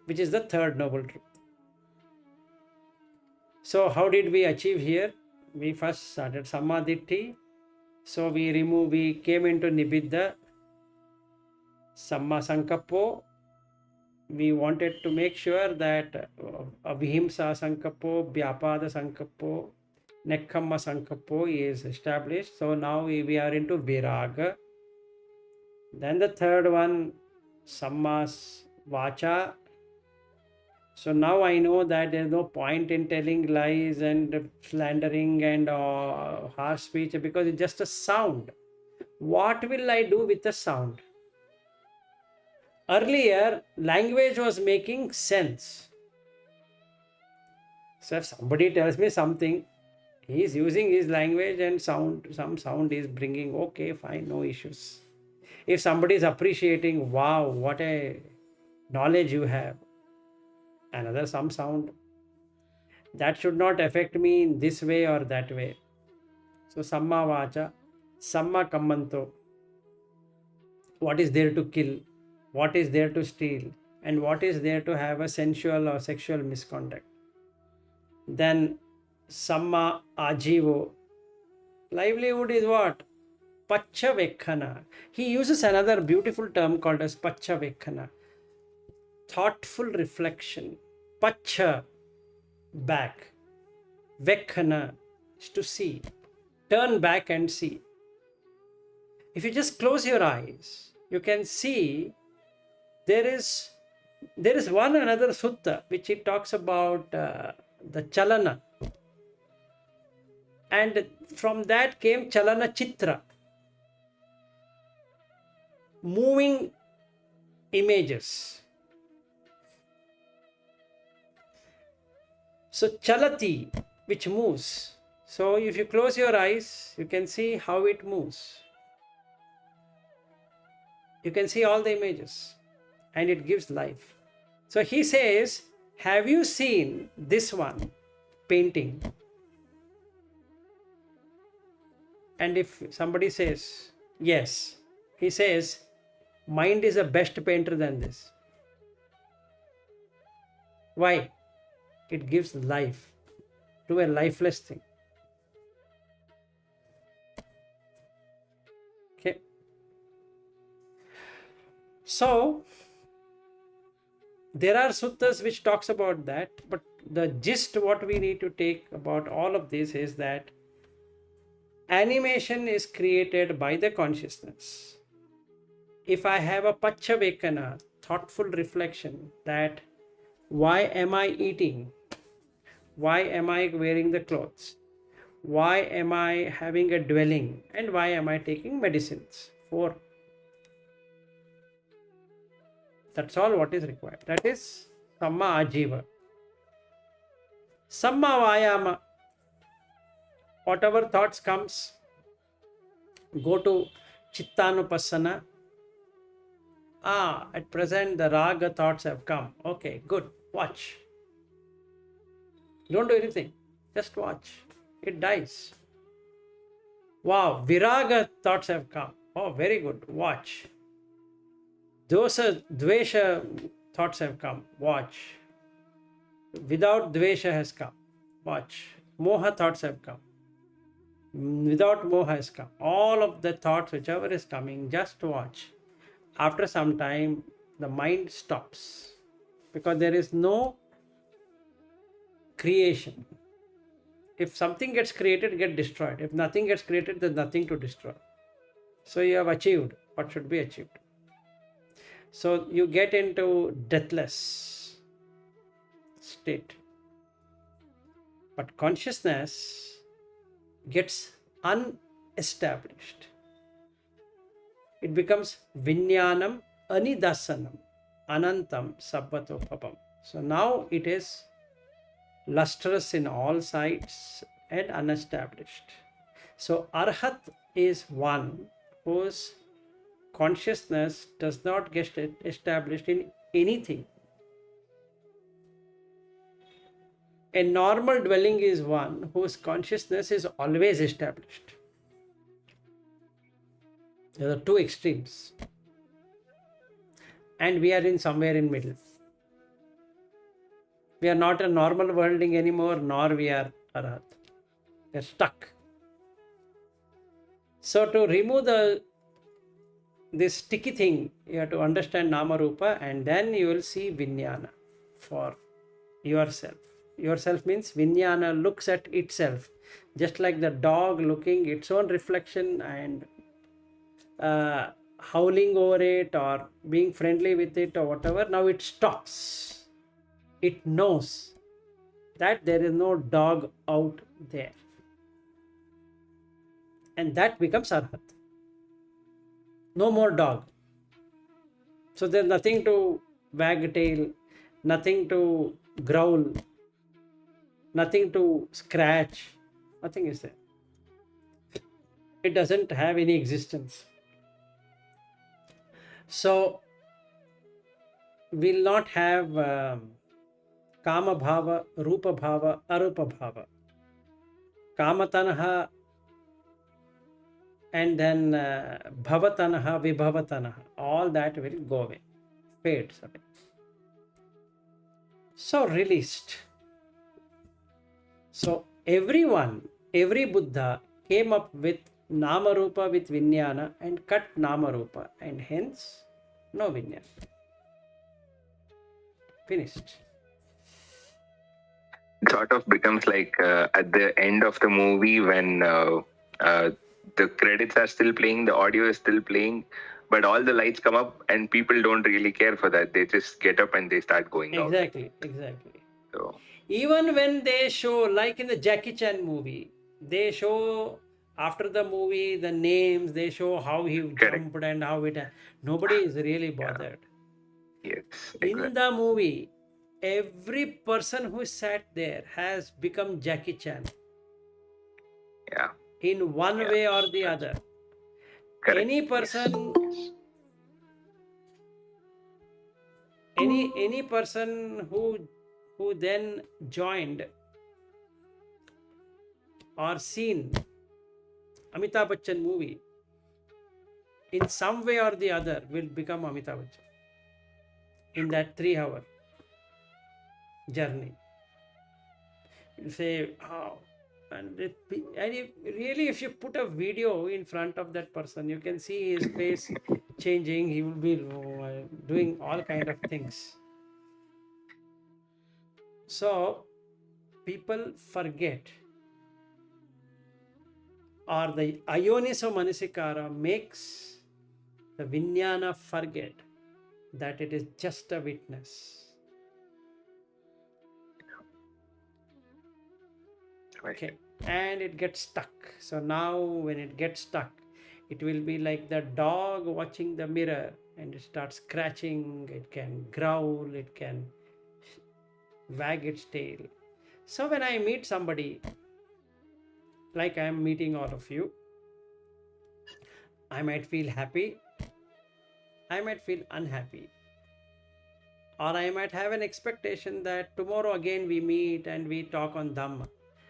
which is the third noble truth. So how did we achieve here? We first started Sammaditthi. So we came into Nibbida, Samma Sankappo. We wanted to make sure that Avihimsa Sankappo, Vyapada Sankappo, Nekkamma Sankappo is established. So now we are into Viraga. Then the third one, Sammas Vacha. So now I know that there is no point in telling lies and slandering and harsh speech, because it's just a sound. What will I do with the sound? Earlier, language was making sense. So if somebody tells me something, he is using his language and sound, some sound is bringing, okay, fine, no issues. If somebody is appreciating, wow, what a knowledge you have, another some sound, that should not affect me in this way or that way. So Samma Vacha, Samma Kammanto, what is there to kill, what is there to steal, and what is there to have a sensual or sexual misconduct. Then Samma Ajivo, livelihood is what? Pacha. He uses another beautiful term called as Pacha, thoughtful reflection. Pacha, back. Vekhana is to see. Turn back and see. If you just close your eyes, you can see there is one another sutta which it talks about the chalana. And from that came chalana chitra. Moving images. So chalati, which moves. So if you close your eyes, you can see how it moves. You can see all the images and it gives life. So he says, have you seen this one painting? And if somebody says, yes, he says, mind is a best painter than this. Why? It gives life to a lifeless thing. Okay. So there are suttas which talks about that, but the gist what we need to take about all of this is that animation is created by the consciousness. If I have a Paccavekana, thoughtful reflection that why am I eating? Why am I wearing the clothes? Why am I having a dwelling? And why am I taking medicines? 4. That's all what is required. That is Samma Ajiva. Samma Vayama. Whatever thoughts comes, go to Chittanupassana. At present the raga thoughts have come. Okay, good. Watch. Don't do anything. Just watch. It dies. Wow, viraga thoughts have come. Oh, very good. Watch. Dosa, dvesha thoughts have come. Watch. Without dvesha has come. Watch. Moha thoughts have come. Without moha has come. All of the thoughts, whichever is coming, just watch. After some time, the mind stops because there is no creation. If something gets created, it gets destroyed. If nothing gets created, there's nothing to destroy. So you have achieved what should be achieved. So you get into deathless state. But consciousness gets unestablished. It becomes Viññānam Anidasanam Anantam Sabbatopapam. So now it is lustrous in all sides and unestablished. So Arhat is one whose consciousness does not get established in anything. A normal dwelling is one whose consciousness is always established. There are two extremes. And we are in somewhere in middle. We are not a normal worldling anymore, nor we are Arhat. We are stuck. So to remove this sticky thing, you have to understand Nama Rupa, and then you will see Viññāna for yourself. Yourself means Viññāna looks at itself, just like the dog looking its own reflection and howling over it or being friendly with it or whatever. Now it stops. It knows that there is no dog out there. And that becomes Arhat. No more dog. So there's nothing to wag a tail, nothing to growl, nothing to scratch, nothing is there. It doesn't have any existence. So we'll not have Kama Bhava, Rupa Bhava, Arupa Bhava. Kamatanaha and then Bhavatanaha, Vibhavatanaha. All that will go away, fades away. So released. So everyone, every Buddha came up with Nama Rupa with Viññāna and cut Nama Rupa, and hence no Viññāna. Finished. It sort of becomes like at the end of the movie when the credits are still playing, the audio is still playing, but all the lights come up and people don't really care for that. They just get up and they start going out. Exactly. So even when they show, like in the Jackie Chan movie, they show after the movie the names, they show how he jumped and how it. Nobody is really bothered. Yes. In the movie, every person who sat there has become Jackie Chan. Yeah. In one way or the other. Correct. Any person, any person who then joined or seen Amitabh Bachchan movie, in some way or the other will become Amitabh Bachchan in that 3-hour journey. You say, oh, and really, if you put a video in front of that person, you can see his face changing. He will be doing all kind of things. So people forget, or the Ayoniso Manasikara makes the Viññāna forget that it is just a witness. Okay, and it gets stuck. So now when it gets stuck, it will be like the dog watching the mirror, and it starts scratching, it can growl, it can wag its tail. So when I meet somebody, like I am meeting all of you, I might feel happy, I might feel unhappy, or I might have an expectation that tomorrow again we meet and we talk on Dhamma,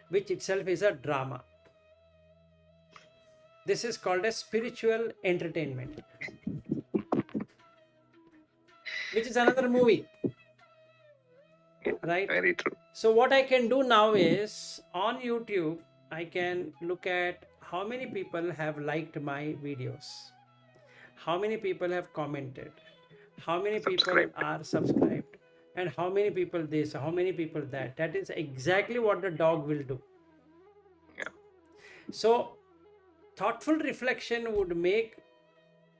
which itself is a drama. This is called a spiritual entertainment, which is another movie. Right? Very true. So what I can do now is, on YouTube, I can look at how many people have liked my videos, how many people have commented, how many people are subscribed, and how many people this, how many people that. That is exactly what the dog will do. Yeah. So thoughtful reflection would make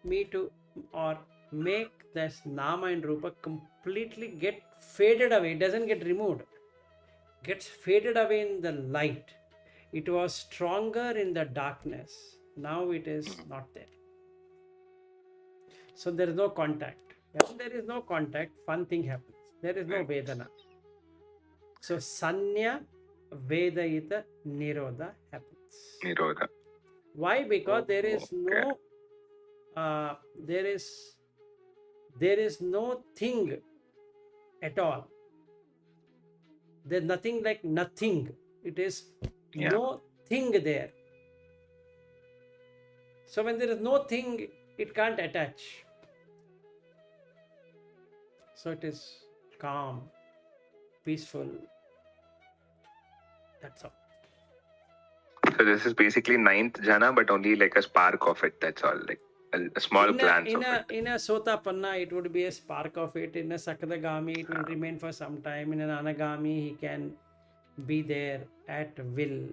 me to, or make this Nama and Rupa completely get faded away. It doesn't get removed, gets faded away in the light. It was stronger in the darkness. Now it is not there. So there is no contact. When there is no contact, fun thing happens. There is no Vedana. So Sanya Vedayita Nirodha happens. Nirodha. Why? Because there is no there is no thing at all. There's nothing like nothing. It is Yeah. no thing there. So when there is no thing, it can't attach. So it is calm, peaceful. That's all. So this is basically ninth jhana, but only like a spark of it. That's all, like a small glance of it. In a Sotapanna, it would be a spark of it. In a Sakadagami, it will remain for some time. In an Anagami, he can be there at will.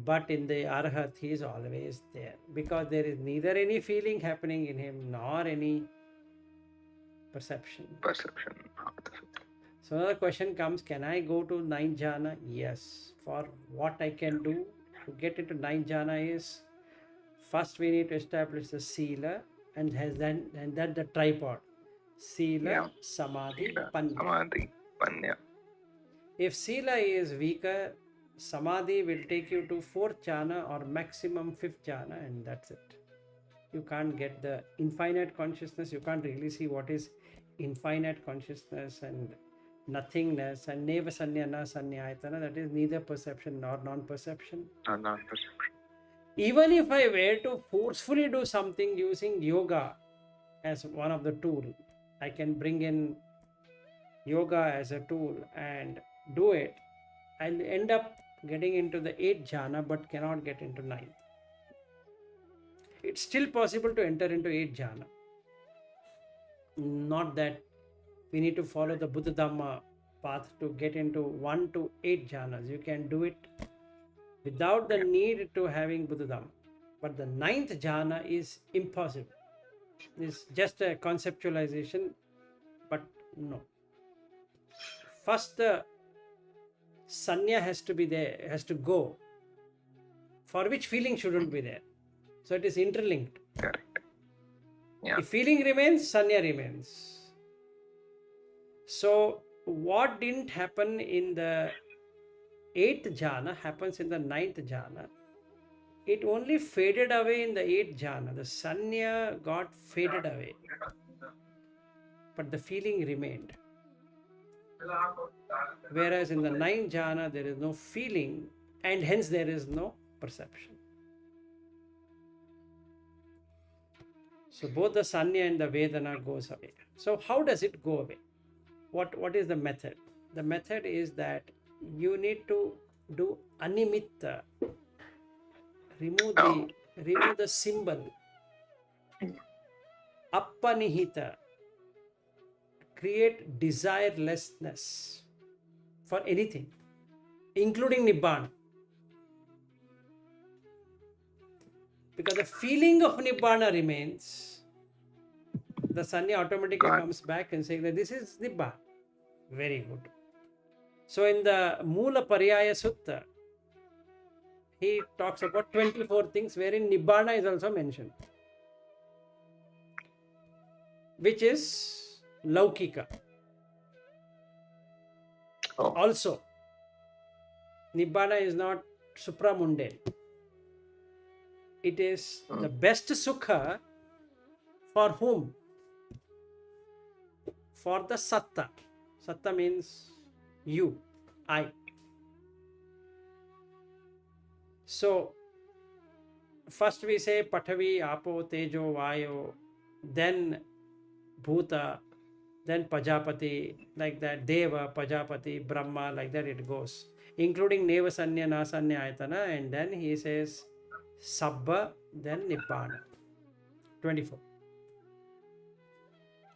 But in the Arhat, he is always there, because there is neither any feeling happening in him nor any perception. Perception. So another question comes, can I go to ninth jhana? Yes. For what I can do to get into ninth jhana is, first we need to establish the sila, and then the tripod. Sila, Yeah. samadhi, Sila, panya. samadhi, panya. If sila is weaker, samadhi will take you to fourth jhana or maximum fifth jhana, and that's it. You can't get the infinite consciousness. You can't really see what is infinite consciousness and nothingness, and neva sanyana sanyayatana, that is neither perception nor non-perception. Non-perception. Even if I were to forcefully do something using yoga as one of the tool, I can bring in yoga as a tool and do it, I'll end up getting into the 8th jhana but cannot get into 9th. It's still possible to enter into 8th jhana. Not that we need to follow the Buddha Dhamma path to get into 1 to 8 jhanas. You can do it without the need to having Buddha Dhamma. But the 9th jhana is impossible. It's just a conceptualization, but no. First, the sanya has to be there, has to go, for which feeling shouldn't be there. So it is interlinked. Correct. Yeah. If feeling remains, sanya remains. So what didn't happen in the 8th jhana happens in the 9th jhana. It only faded away in the 8th jhana. The sanya got faded away, but the feeling remained. Whereas in the 9th jhana, there is no feeling, and hence there is no perception. So both the sanya and the vedana goes away. So how does it go away? What is the method? The method is that you need to do animitta. Remove the symbol. Appanihita. Create desirelessness for anything, including Nibbana. Because the feeling of Nibbana remains, the sanya automatically comes back and saying that this is Nibbana. Very good. So in the Mula Paryaya Sutta, he talks about 24 things wherein Nibbana is also mentioned, which is Laukika. Oh. Also, Nibbana is not supramundane. It is the best sukha for whom? For the satta. Satta means you, I. So, first we say Pathavi, Apo, Tejo, Vayo, then Bhuta, then Pajapati, like that, Deva, Pajapati, Brahma, like that it goes, including Neva Sanya, Nasanya, Ayatana, and then he says Sabba, then Nibbana. 24.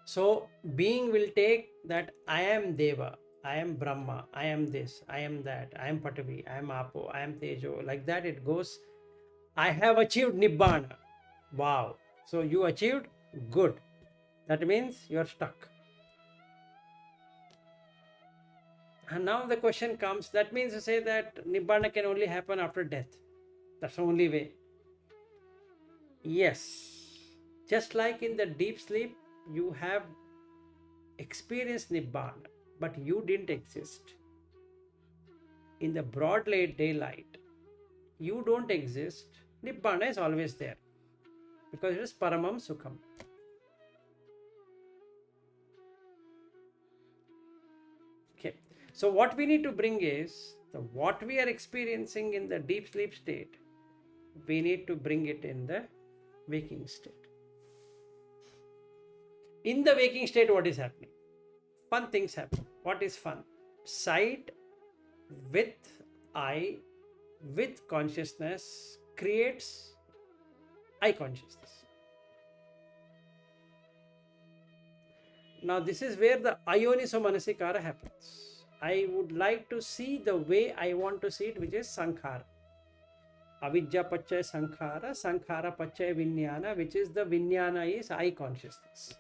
So, being will take that I am Deva, I am Brahma, I am this, I am that, I am Patavi, I am Apo, I am Tejo, like that it goes. I have achieved Nibbana. Wow. So, you achieved? Good. That means you are stuck. And now the question comes, that means to say that Nibbana can only happen after death. That's the only way. Yes. Just like in the deep sleep, you have experienced Nibbana, but you didn't exist. In the broad daylight, you don't exist. Nibbana is always there, because it is Paramam Sukham. Okay. So what we need to bring is what we are experiencing in the deep sleep state, we need to bring it in the waking state. In the waking state, what is happening? Fun things happen. What is fun? Sight with eye, with consciousness creates eye consciousness. Now this is where the ayoniso manasikara happens. I would like to see the way I want to see it, which is sankhara. Avidya pachaya sankhara, sankhara pachaya viññāna, which is the viññāna is eye consciousness.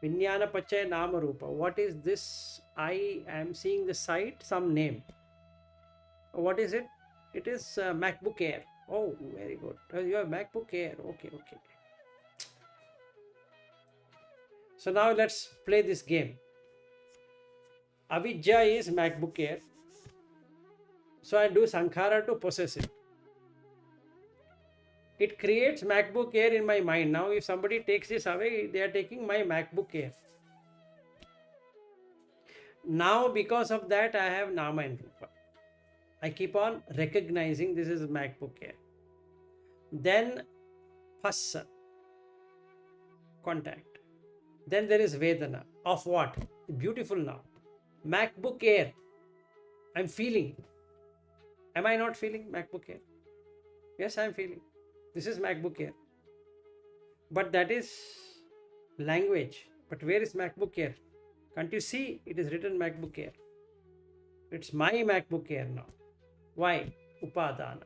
Viññāna pachaya Nama Rupa. What is this? I am seeing the sight, some name. What is it? It is MacBook Air. Oh, very good. You have MacBook Air. Okay. So now let's play this game. Avidya is MacBook Air. So I do sankhara to possess it. It creates MacBook Air in my mind. Now if somebody takes this away, they are taking my MacBook Air. Now because of that, I have Nama and Rupa. I keep on recognizing this is MacBook Air. Then Phassa, contact. Then there is Vedana. Of what? Beautiful now. MacBook Air. I'm feeling. Am I not feeling MacBook Air? Yes, I'm feeling. This is MacBook Air. But that is language. But where is MacBook Air? Can't you see it is written MacBook Air? It's my MacBook Air now. Why? Upadana.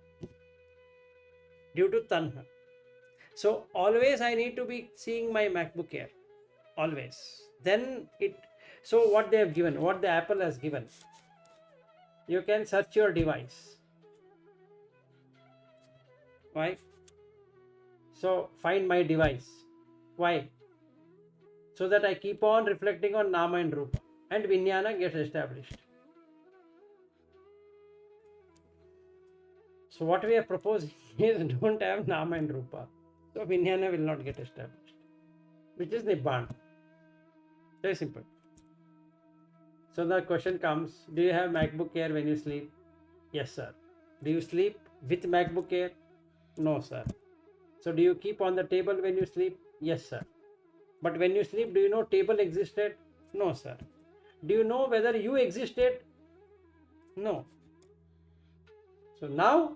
Due to tanha. So always I need to be seeing my MacBook Air. Always. Then it. So what they have given, what the Apple has given, you can search your device. Why? So find my device. Why? So that I keep on reflecting on Nama and Rupa, and Viññāna gets established. So what we are proposing is don't have Nama and Rupa. So Viññāna will not get established. Which is Nibbanā. Very simple. So the question comes, do you have MacBook Air when you sleep? Yes, sir. Do you sleep with MacBook Air? No, sir. So do you keep on the table when you sleep? Yes, sir. But when you sleep, do you know table existed? No, sir. Do you know whether you existed? No. So now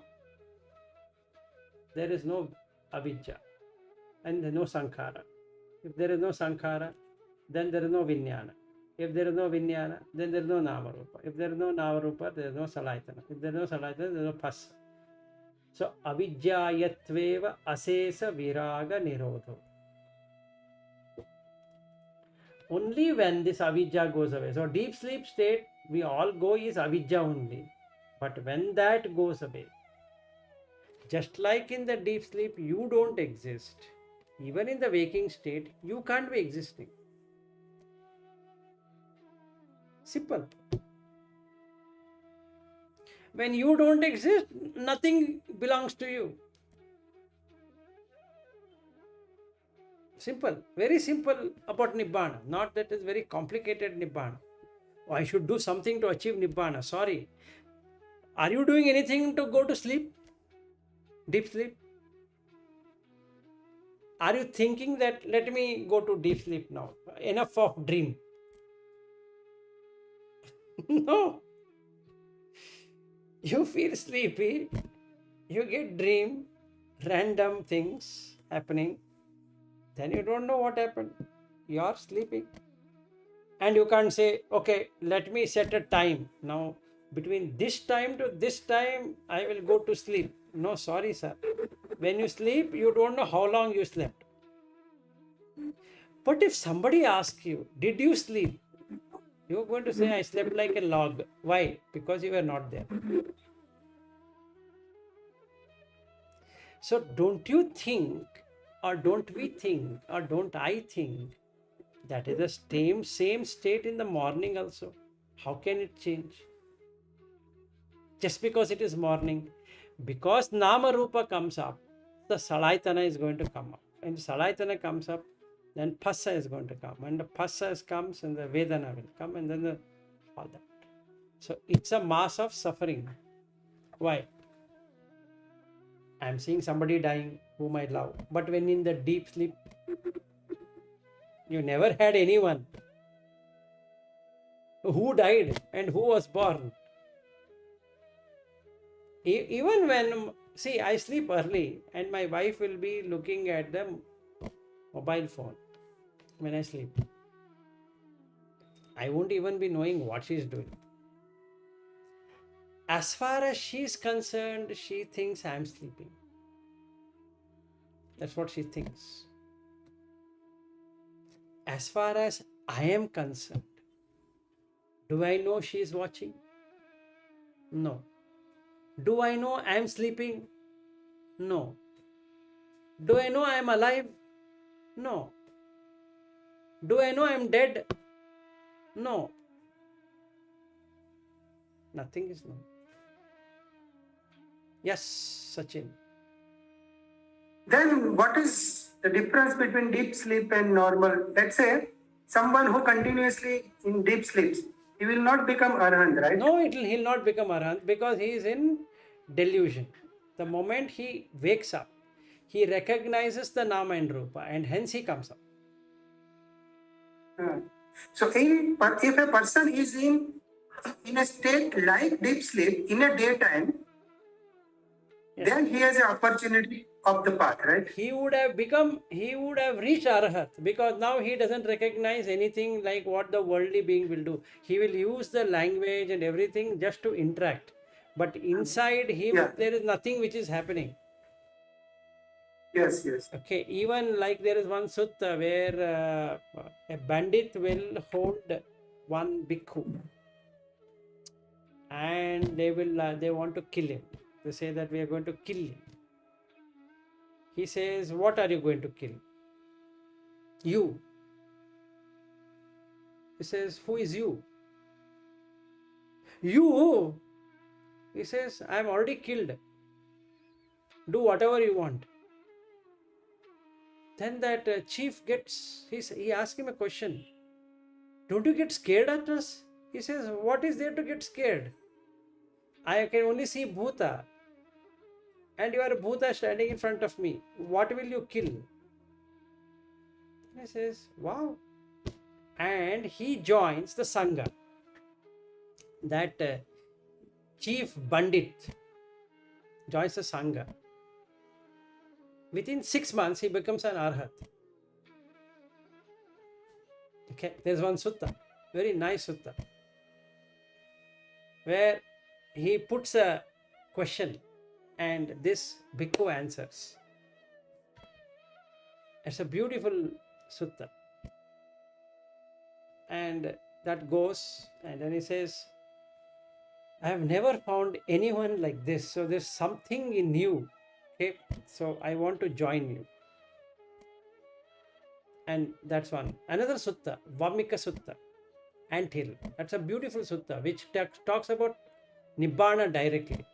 there is no avidya and no sankhara. If there is no sankhara, then there is no viññāna. If there is no viññāna, then there is no Nama Rupa. If there is no Nama Rupa, there is no salayatana. If there is no salayatana, there is no phassa. So avidyāyatveva asesa viraga nirodho. Only when this avidya goes away. So deep sleep state, we all go is avidya only. But when that goes away, just like in the deep sleep, you don't exist. Even in the waking state, you can't be existing. Simple. When you don't exist, nothing belongs to you. Simple. Very simple about Nibbanā. Not that it's very complicated Nibbanā. Oh, I should do something to achieve Nibbanā. Sorry. Are you doing anything to go to sleep? Deep sleep? Are you thinking that let me go to deep sleep now? Enough of dream. No. You feel sleepy. You get dream, random things happening. Then you don't know what happened. You are sleeping. And you can't say, okay, let me set a time. Now, between this time to this time, I will go to sleep. No, sorry, sir. When you sleep, you don't know how long you slept. But if somebody asks you, did you sleep? You're going to say, I slept like a log. Why? Because you were not there. So don't you think, or don't we think, or don't I think, that is the same state in the morning also? How can it change? Just because it is morning. Because Nama Rupa comes up, the Salayatana is going to come up. And Salayatana comes up, then Phassa is going to come. And the Phassa comes and the Vedana will come and then all that. So it's a mass of suffering. Why? I'm seeing somebody dying whom I love. But when in the deep sleep, you never had anyone who died and who was born. Even when, see, I sleep early and my wife will be looking at the mobile phone when I sleep. I won't even be knowing what she's doing. As far as she's concerned, she thinks I'm sleeping. That's what she thinks. As far as I am concerned, do I know she is watching? No. Do I know I am sleeping? No. Do I know I am alive? No. Do I know I am dead? No. Nothing is known. Yes, Sachin. Then what is the difference between deep sleep and normal? Let's say someone who continuously in deep sleeps, he will not become arahant, right? No, he'll not become arahant because he is in delusion. The moment he wakes up, he recognizes the Nama and Rupa and hence he comes up. So if a person is in a state like deep sleep in a daytime, Yes. then he has an opportunity of the path, right? He would have reached Arahat because now he doesn't recognize anything like what the worldly being will do. He will use the language and everything just to interact. But inside him, Yeah. there is nothing which is happening. Yes, yes. Okay, even like there is one sutta where a bandit will hold one bhikkhu and they want to kill him. They say that we are going to kill him. He says, what are you going to kill? You. He says, who is you? You. He says, I am already killed. Do whatever you want. Then that chief gets, he asks him a question. Don't you get scared at us? He says, what is there to get scared? I can only see Bhuta. And you are a Bhuta standing in front of me. What will you kill? And he says, wow. And he joins the Sangha. That chief Bandit joins the Sangha. Within 6 months, he becomes an Arhat. Okay, there's one sutta, very nice sutta, where he puts a question and this bhikkhu answers. It's a beautiful sutta. And that goes, and then he says, I have never found anyone like this. So there's something in you. Okay, so I want to join you. And that's one. Another sutta, Vammika Sutta, Anthill. That's a beautiful sutta which talks about Nibbanā directly.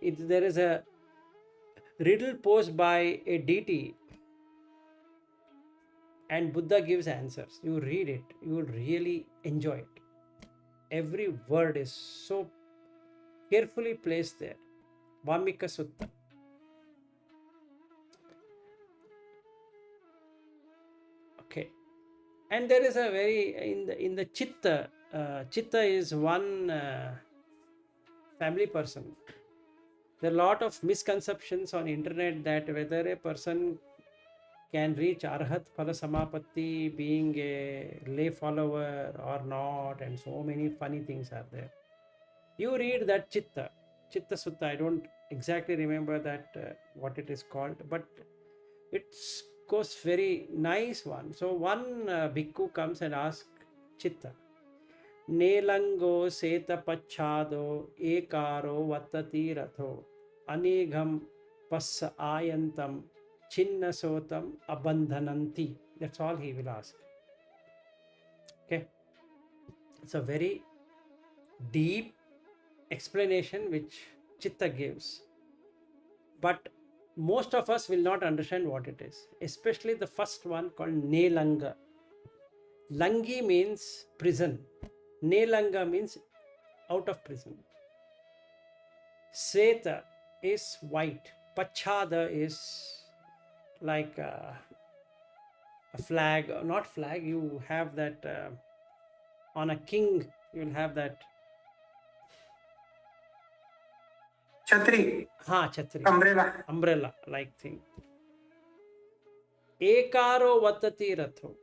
There is a riddle posed by a deity and Buddha gives answers. You read it, you will really enjoy it. Every word is so carefully placed there. Vammika Sutta. Okay. And there is a very, in the Chitta, Chitta is one family person. There are a lot of misconceptions on internet that whether a person can reach Arhat Phala Samapatti being a lay follower or not, and so many funny things are there. You read that Chitta Sutta, I don't exactly remember that what it is called, but it's goes very nice one. So one bhikkhu comes and asks Chitta, Nelango seta pachado ekaro vatati ratho anigham passa ayantam chinna sotam abandhananti. That's all he will ask. Okay, it's a very deep explanation which Chitta gives, but most of us will not understand what it is, especially the first one called Nelanga. Langi means prison. Nelanga means out of prison. Sveta is white. Pachada is like a flag, not flag, you have that on a king, you will have that. Chhatri, Chhatri. umbrella. Umbrella like thing. Ekaro vatati ratho.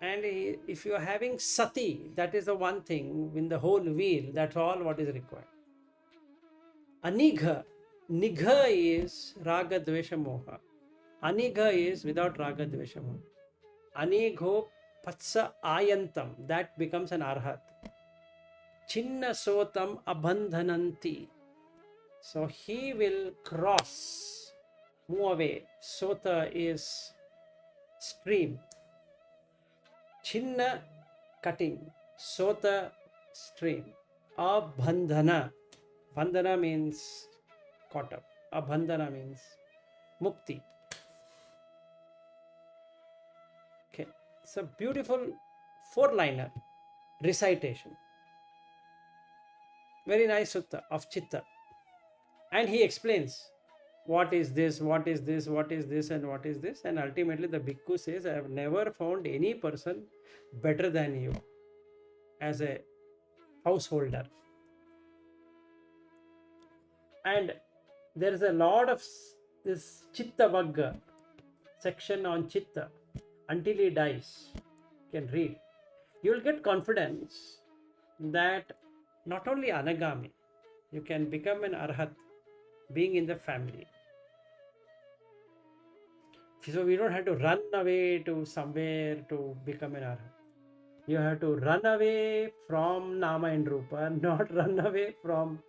And if you are having sati, that is the one thing in the whole wheel, that's all what is required. Anigha. Nigha is raga dvesha moha. Anigha is without raga dvesha moha. Anigho patsa ayantam, that becomes an arhat. Chinna sotam abandhananti. So he will cross, move away. Sota is stream. Chinna cutting. Sota stream. Abandhana. Bandhana means caught up. Abandhana means mukti. Okay. It's a beautiful 4-liner recitation. Very nice sutta of Chitta. And he explains what is this, what is this, what is this, and what is this. And ultimately the bhikkhu says, I have never found any person better than you as a householder. And there is a lot of this Chitta Vagga section on Chitta until he dies. You can read. You will get confidence that not only Anagami, you can become an Arhat being in the family. So we don't have to run away to somewhere to become an Arhat. You have to run away from Nama and Rupa, not run away from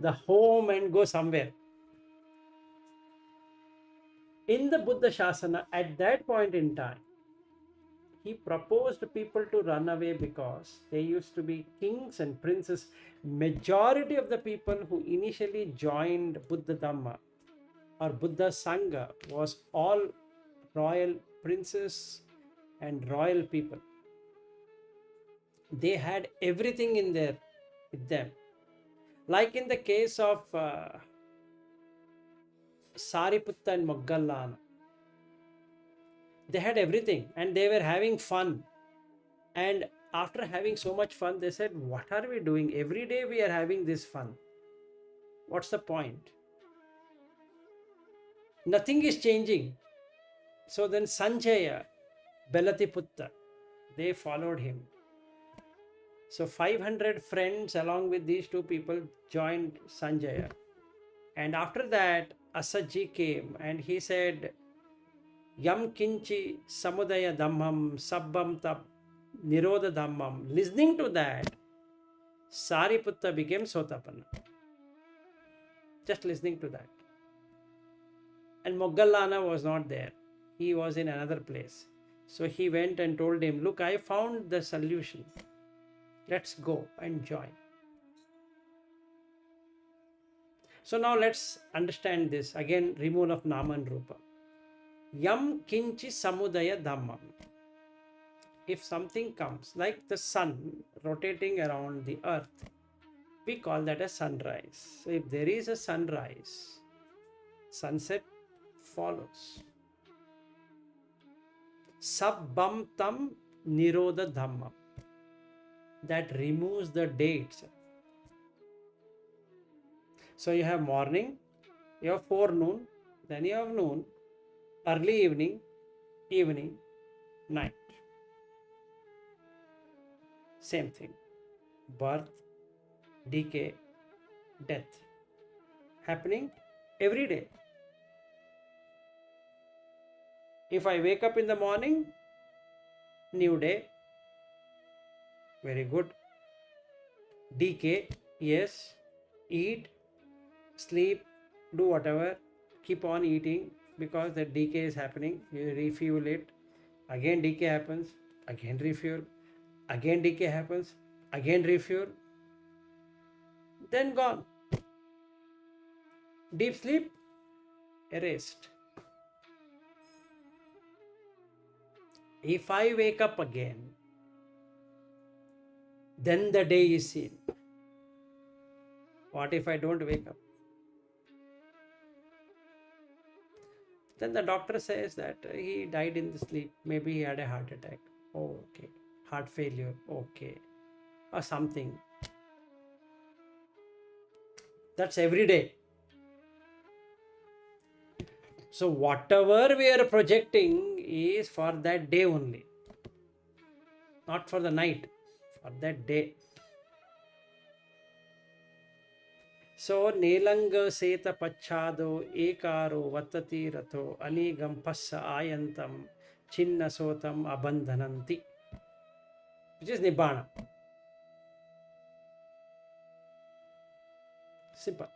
the home and go somewhere. In the Buddha Shasana, at that point in time, he proposed people to run away because they used to be kings and princes. Majority of the people who initially joined Buddha Dhamma or Buddha Sangha was all royal princes and royal people. They had everything in there with them. Like in the case of Sariputta and Moggallana. They had everything and they were having fun. And after having so much fun, they said, what are we doing? Every day we are having this fun. What's the point? Nothing is changing. So then Sanjaya, Belatiputta, they followed him. So 500 friends along with these two people joined Sanjaya. And after that, Asaji came and he said, Yam kinchi samudaya dhammam sabbam tap nirodha dhammam. Listening to that, Sariputta became Sotapanna. Just listening to that. And Moggallana was not there. He was in another place. So he went and told him, look, I found the solution. Let's go and join. So now let's understand this. Again, removal of Nama and Rupa. Yam kinchi samudaya dhammam. If something comes, like the sun rotating around the earth, we call that a sunrise. So if there is a sunrise, sunset follows. Sabbam tam nirodha dhammam. That removes the day itself. So you have morning, you have forenoon, then you have noon, early evening, evening, night. Same thing. Birth, decay, death. Happening every day. If I wake up in the morning, new day. Very good. Decay, yes. Eat, sleep, do whatever. Keep on eating because the decay is happening. You refuel it. Again decay happens. Again refuel. Again decay happens. Again refuel. Then gone. Deep sleep, erased. If I wake up again, then the day is seen. What if I don't wake up? Then the doctor says that he died in the sleep. Maybe he had a heart attack. Oh, okay. Heart failure. Okay. Or something. That's every day. So whatever we are projecting is for that day only. Not for the night. For that day. So Nelanga Seta Pachado Ekaro Vatati Rato Anigam Passa Ayantam Chinna Sotam Abandhananti, which is Nibbana. Simple.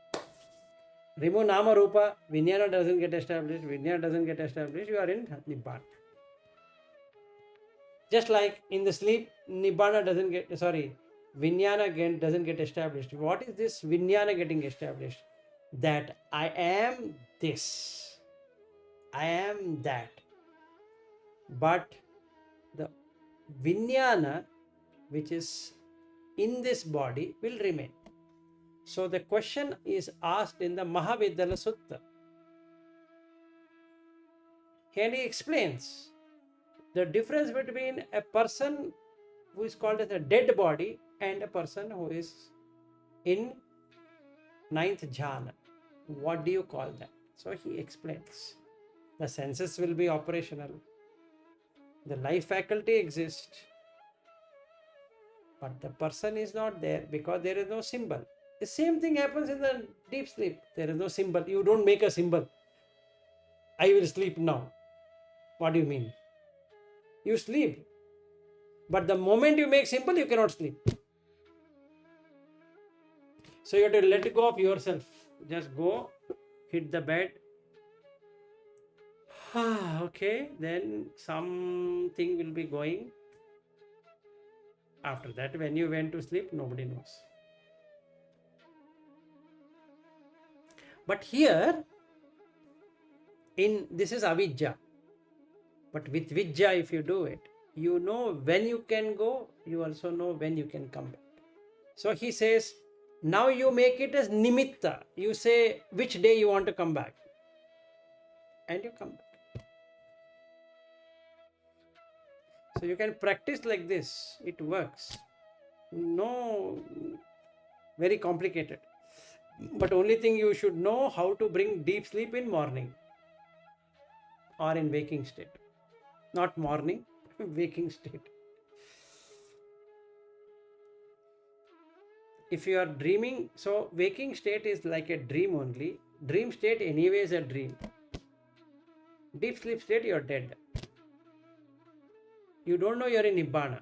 Remove Nama Rupa, Viññāna doesn't get established, Viññāna doesn't get established, you are in Nibbana. Just like in the sleep, Nibbana doesn't get, Viññāna doesn't get established. What is this Viññāna getting established? That I am this, I am that. But the Viññāna, which is in this body, will remain. So the question is asked in the Mahavidyala Sutta. And he explains the difference between a person who is called as a dead body and a person who is in ninth jhana. What do you call that? So he explains. The senses will be operational. The life faculty exists. But the person is not there because there is no symbol. The same thing happens in the deep sleep. There is no symbol. You don't make a symbol. I will sleep now. What do you mean? You sleep. But the moment you make symbol, you cannot sleep. So you have to let go of yourself. Just go, hit the bed. Okay, then something will be going. After that, when you went to sleep, nobody knows. But here, this is avidya. But with vidya, if you do it, you know when you can go, you also know when you can come back. So he says, now you make it as nimitta. You say which day you want to come back. And you come back. So you can practice like this. It works. No very complicated. But only thing you should know how to bring deep sleep in morning or in waking state. Not morning, waking state. If you are dreaming, so waking state is like a dream only. Dream state anyway is a dream. Deep sleep state, you are dead. You don't know you are in Nibbana.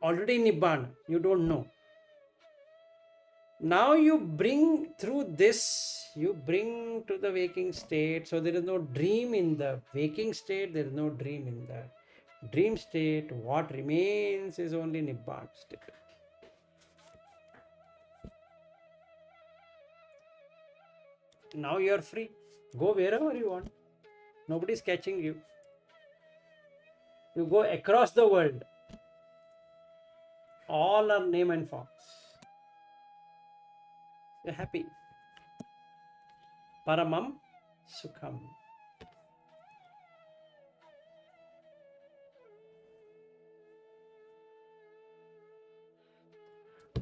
Already in Nibbana, you don't know. Now you bring through this, you bring to the waking state. So there is no dream in the waking state, there is no dream in the dream state. What remains is only Nibbana state. Now you are free. Go wherever you want. Nobody is catching you. You go across the world. All are name and forms. You're happy. Paramam Sukham.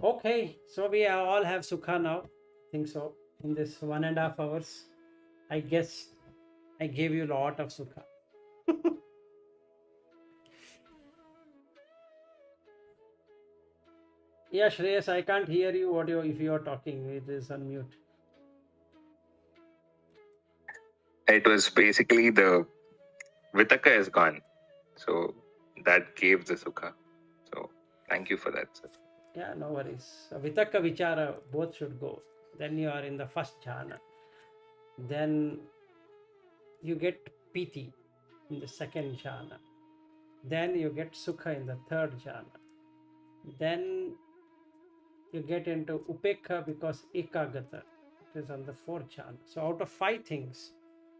Okay, so we all have Sukha now. I think so. In this 1.5 hours, I guess I gave you a lot of Sukha. Yeah, Shreyas, I can't hear you. If you are talking? It is on mute. It was basically the Vitaka is gone. So that gave the Sukha. So thank you for that, sir. Yeah, no worries. Vitaka, Vichara, both should go. Then you are in the first jhana. Then you get Piti in the second jhana. Then you get Sukha in the third jhana. Then you get into Upekha because Ekagata. It is on the fourth jhana. So out of 5 things,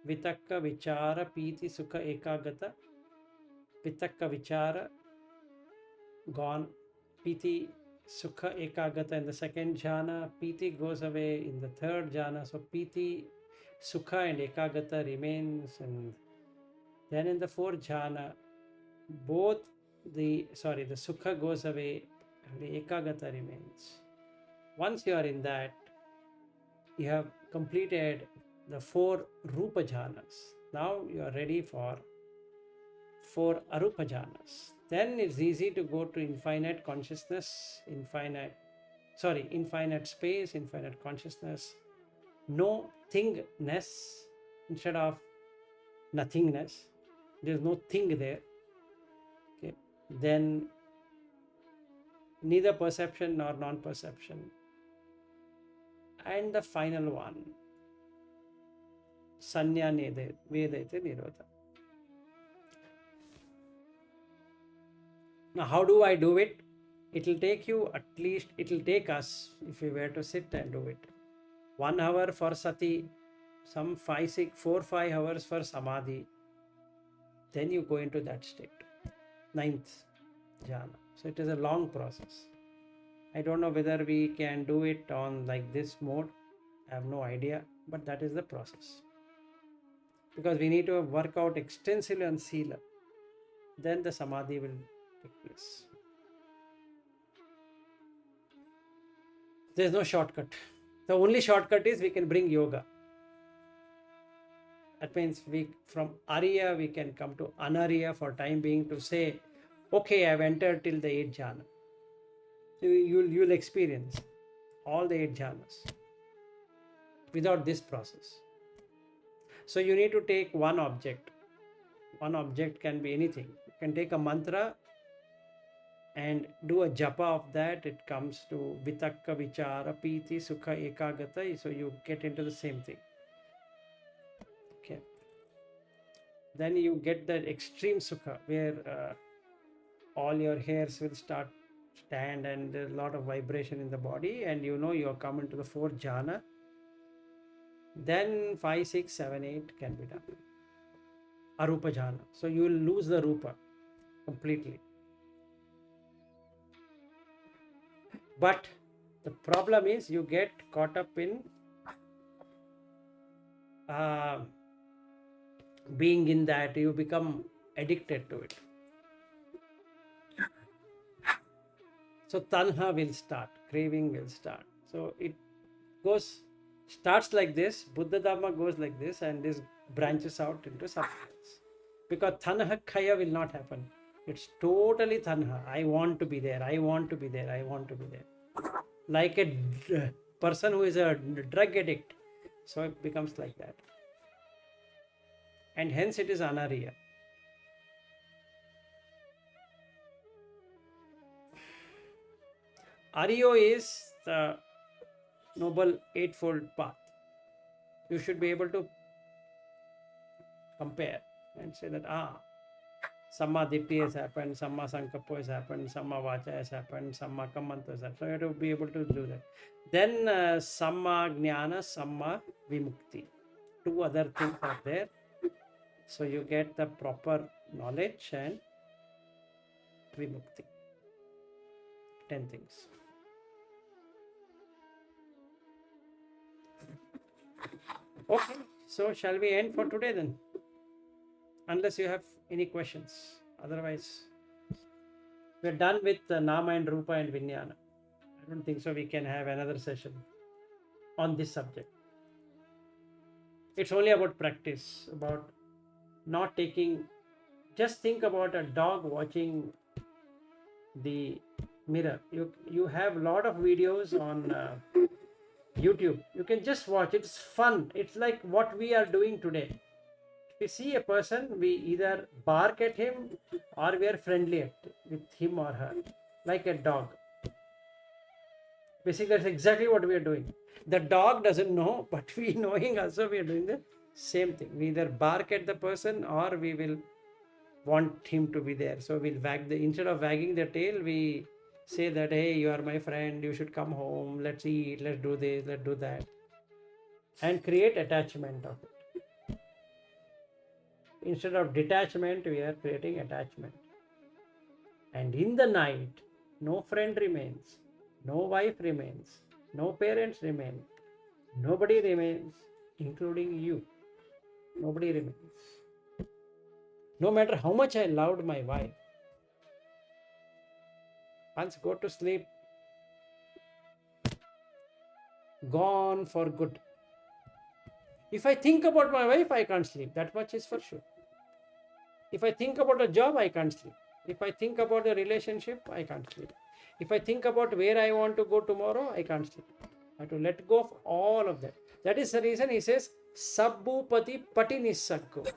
Vitaka, Vichara, Piti, Sukha, Ekagata, Vitakka Vichara, gone. Piti, Sukha, Ekagata in the second jhana. Piti goes away in the third jhana. So Piti, Sukha and Ekagata remains. And then in the fourth jhana, the Sukha goes away and the Ekagata remains. Once you are in that, you have completed the 4 Rupa jhanas. Now you are ready for 4 Arupa jhanas. Then it's easy to go to infinite consciousness, infinite space, infinite consciousness, no thingness instead of nothingness. There's no thing there. Okay. Then neither perception nor non-perception. And the final one, Sanya Vedaite Nirodha. Now, how do I do it? It'll take us, if we were to sit and do it, 1 hour for sati, some 4-5 hours for samadhi. Then you go into that state, 9th jhana. So it is a long process. I don't know whether we can do it on like this mode. I have no idea, but that is the process. Because we need to work out extensively on sila. Then the samadhi will take place. There is no shortcut. The only shortcut is we can bring yoga. That means from Arya we can come to Anarya for time being to say, okay, I have entered till the 8th jhana. So you'll experience all the 8 jhanas without this process. So you need to take one object. One object can be anything. You can take a mantra and do a japa of that. It comes to Vitakka Vichara, Piti, Sukha, Ekagata. So you get into the same thing. Okay. Then you get that extreme Sukha where all your hairs will stand and there's a lot of vibration in the body, and you know you are coming to the 4th jhana. Then 5, 6, 7, 8 can be done. Arupa jhana. So you will lose the rupa completely. But the problem is you get caught up in being in that. You become addicted to it. So tanha will start, craving will start. So it starts like this, Buddha Dhamma goes like this, and this branches out into something else. Because tanha khaya will not happen. It's totally tanha. I want to be there, I want to be there, I want to be there. Like a person who is a drug addict. So it becomes like that. And hence it is anarya. Aryo is the Noble Eightfold Path. You should be able to compare and say that, Samma Ditti has happened, Samma Sankappa has happened, Samma Vacha has happened, Samma Kammanto has happened. So you have to be able to do that. Then Samma Jnana, Samma Vimukti. 2 other things are there. So you get the proper knowledge and Vimukti. 10 things. Okay, so shall we end for today then? Unless you have any questions. Otherwise, we're done with Nama and Rupa and Viññāna. I don't think so we can have another session on this subject. It's only about practice, about not taking. Just think about a dog watching the mirror. You have a lot of videos on YouTube. You can just watch. It's fun. It's like what we are doing today. If we see a person, we either bark at him or we are friendly with him or her, like a dog. Basically, that's exactly what we are doing. The dog doesn't know, but we knowing also we are doing the same thing. We either bark at the person or we will want him to be there. So we'll instead of wagging the tail, we say that, hey, you are my friend, you should come home, let's eat, let's do this, let's do that. And create attachment of it. Instead of detachment, we are creating attachment. And in the night, no friend remains, no wife remains, no parents remain, nobody remains, including you. Nobody remains. No matter how much I loved my wife, once go to sleep, gone for good. If I think about my wife, I can't sleep. That much is for sure. If I think about a job, I can't sleep. If I think about a relationship, I can't sleep. If I think about where I want to go tomorrow, I can't sleep. I have to let go of all of that. That is the reason he says, Sabbupati pati nissaggo.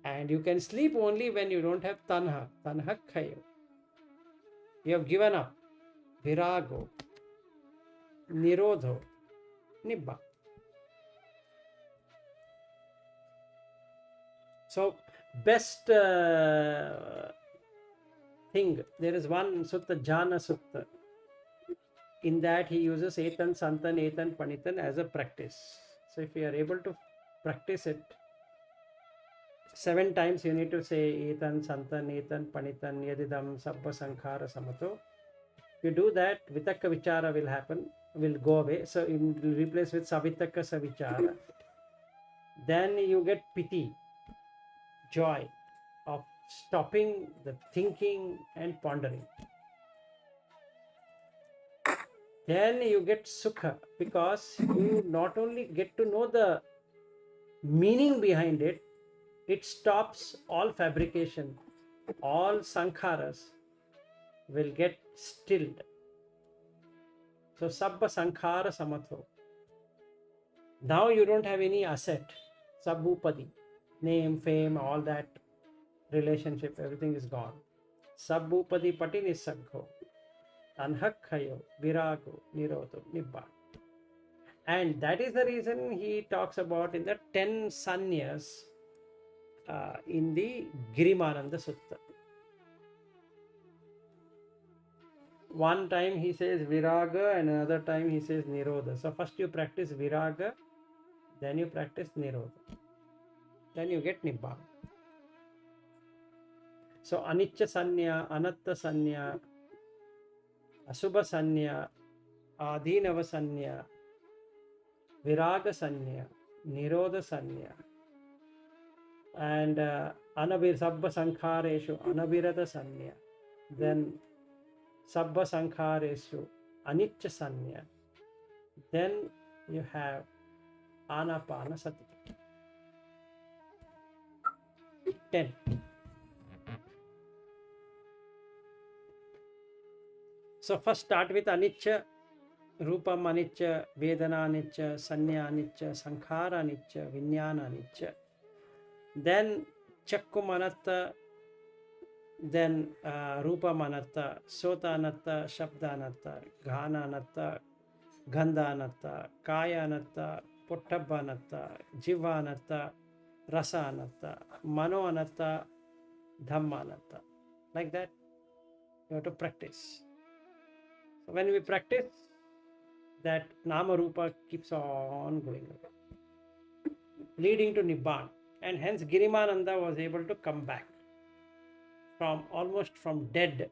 And you can sleep only when you don't have tanha. Tanha khayo. You have given up. Virago. Nirodho. Nibba. So, best thing, there is one sutta, Jhana Sutta. In that he uses Etan, Santan, Etan, Panitan as a practice. So, if you are able to practice it, 7 times you need to say Etan, Santan, Etan, Panitan, Yadidam, Sabba Sankhara Samato. If you do that, Vitakka Vichara will happen, will go away. So, it will replace with Savitakka Savichara. Then you get Piti, joy of stopping the thinking and pondering. Then you get Sukha, because you not only get to know the meaning behind it, it stops all fabrication, all sankharas will get stilled. So Sabba Sankhara Samatho. Now you don't have any asset, Sabbupadi, name, fame, all that relationship, everything is gone. Sabbupadi pati nissaggo, tanhakhayo, virago, nirodho, nibba. And that is the reason he talks about in the 10 sannyas in the Girimananda Sutta. One time he says viraga and another time he says nirodha. So first you practice viraga, then you practice nirodha. Then you get nibbana. So anicca sanya, anatta sanya, asubha sanya, adhinava sanya, viraga sanya, nirodha sanya, and sabba sankhareshu anabirata sanya, then sabba sankhareshu anicca sanya, then you have anapana sati. 10. So first start with anicca, rupam anicca, vedana anicca, sanya anicca, sankhara anicca, viññāna anicca. Then chakkum anatta, then rupam anatta, sota anatta, shabda anatta, ghana anatta, gandha anatta, kaya anatta, pottabba anatta, jiva anatta, rasa anatta, mano anatta, dhamma anatta. Like that, you have to practice. So when we practice, that Nama Rupa keeps on going, leading to Nibbanā. And hence Girimananda was able to come back from almost from dead.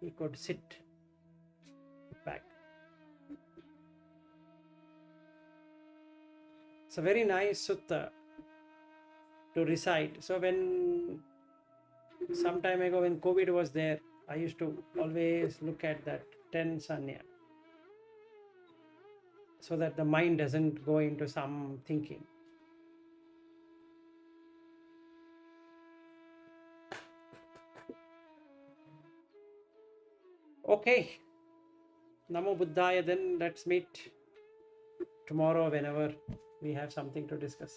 He could sit back. It's a very nice sutta to recite. So when some time ago when COVID was there, I used to always look at that 10 sanya, so that the mind doesn't go into some thinking. Okay, Namo Buddhaya, then let's meet tomorrow whenever we have something to discuss.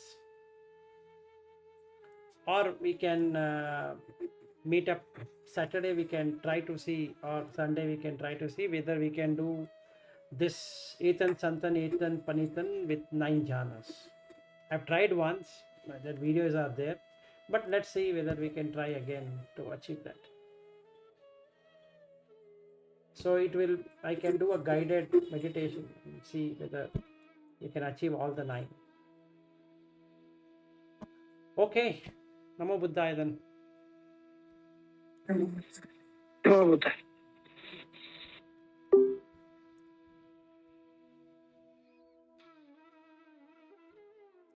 Or we can meet up Saturday, we can try to see, or Sunday we can try to see whether we can do this Etan, Santan, Etan, Panitan with 9 jhanas. I've tried once, the videos are there, but let's see whether we can try again to achieve that. So I can do a guided meditation and see whether you can achieve all the 9. Okay. Namo Buddhaya then. Namo. Namo Buddhaya.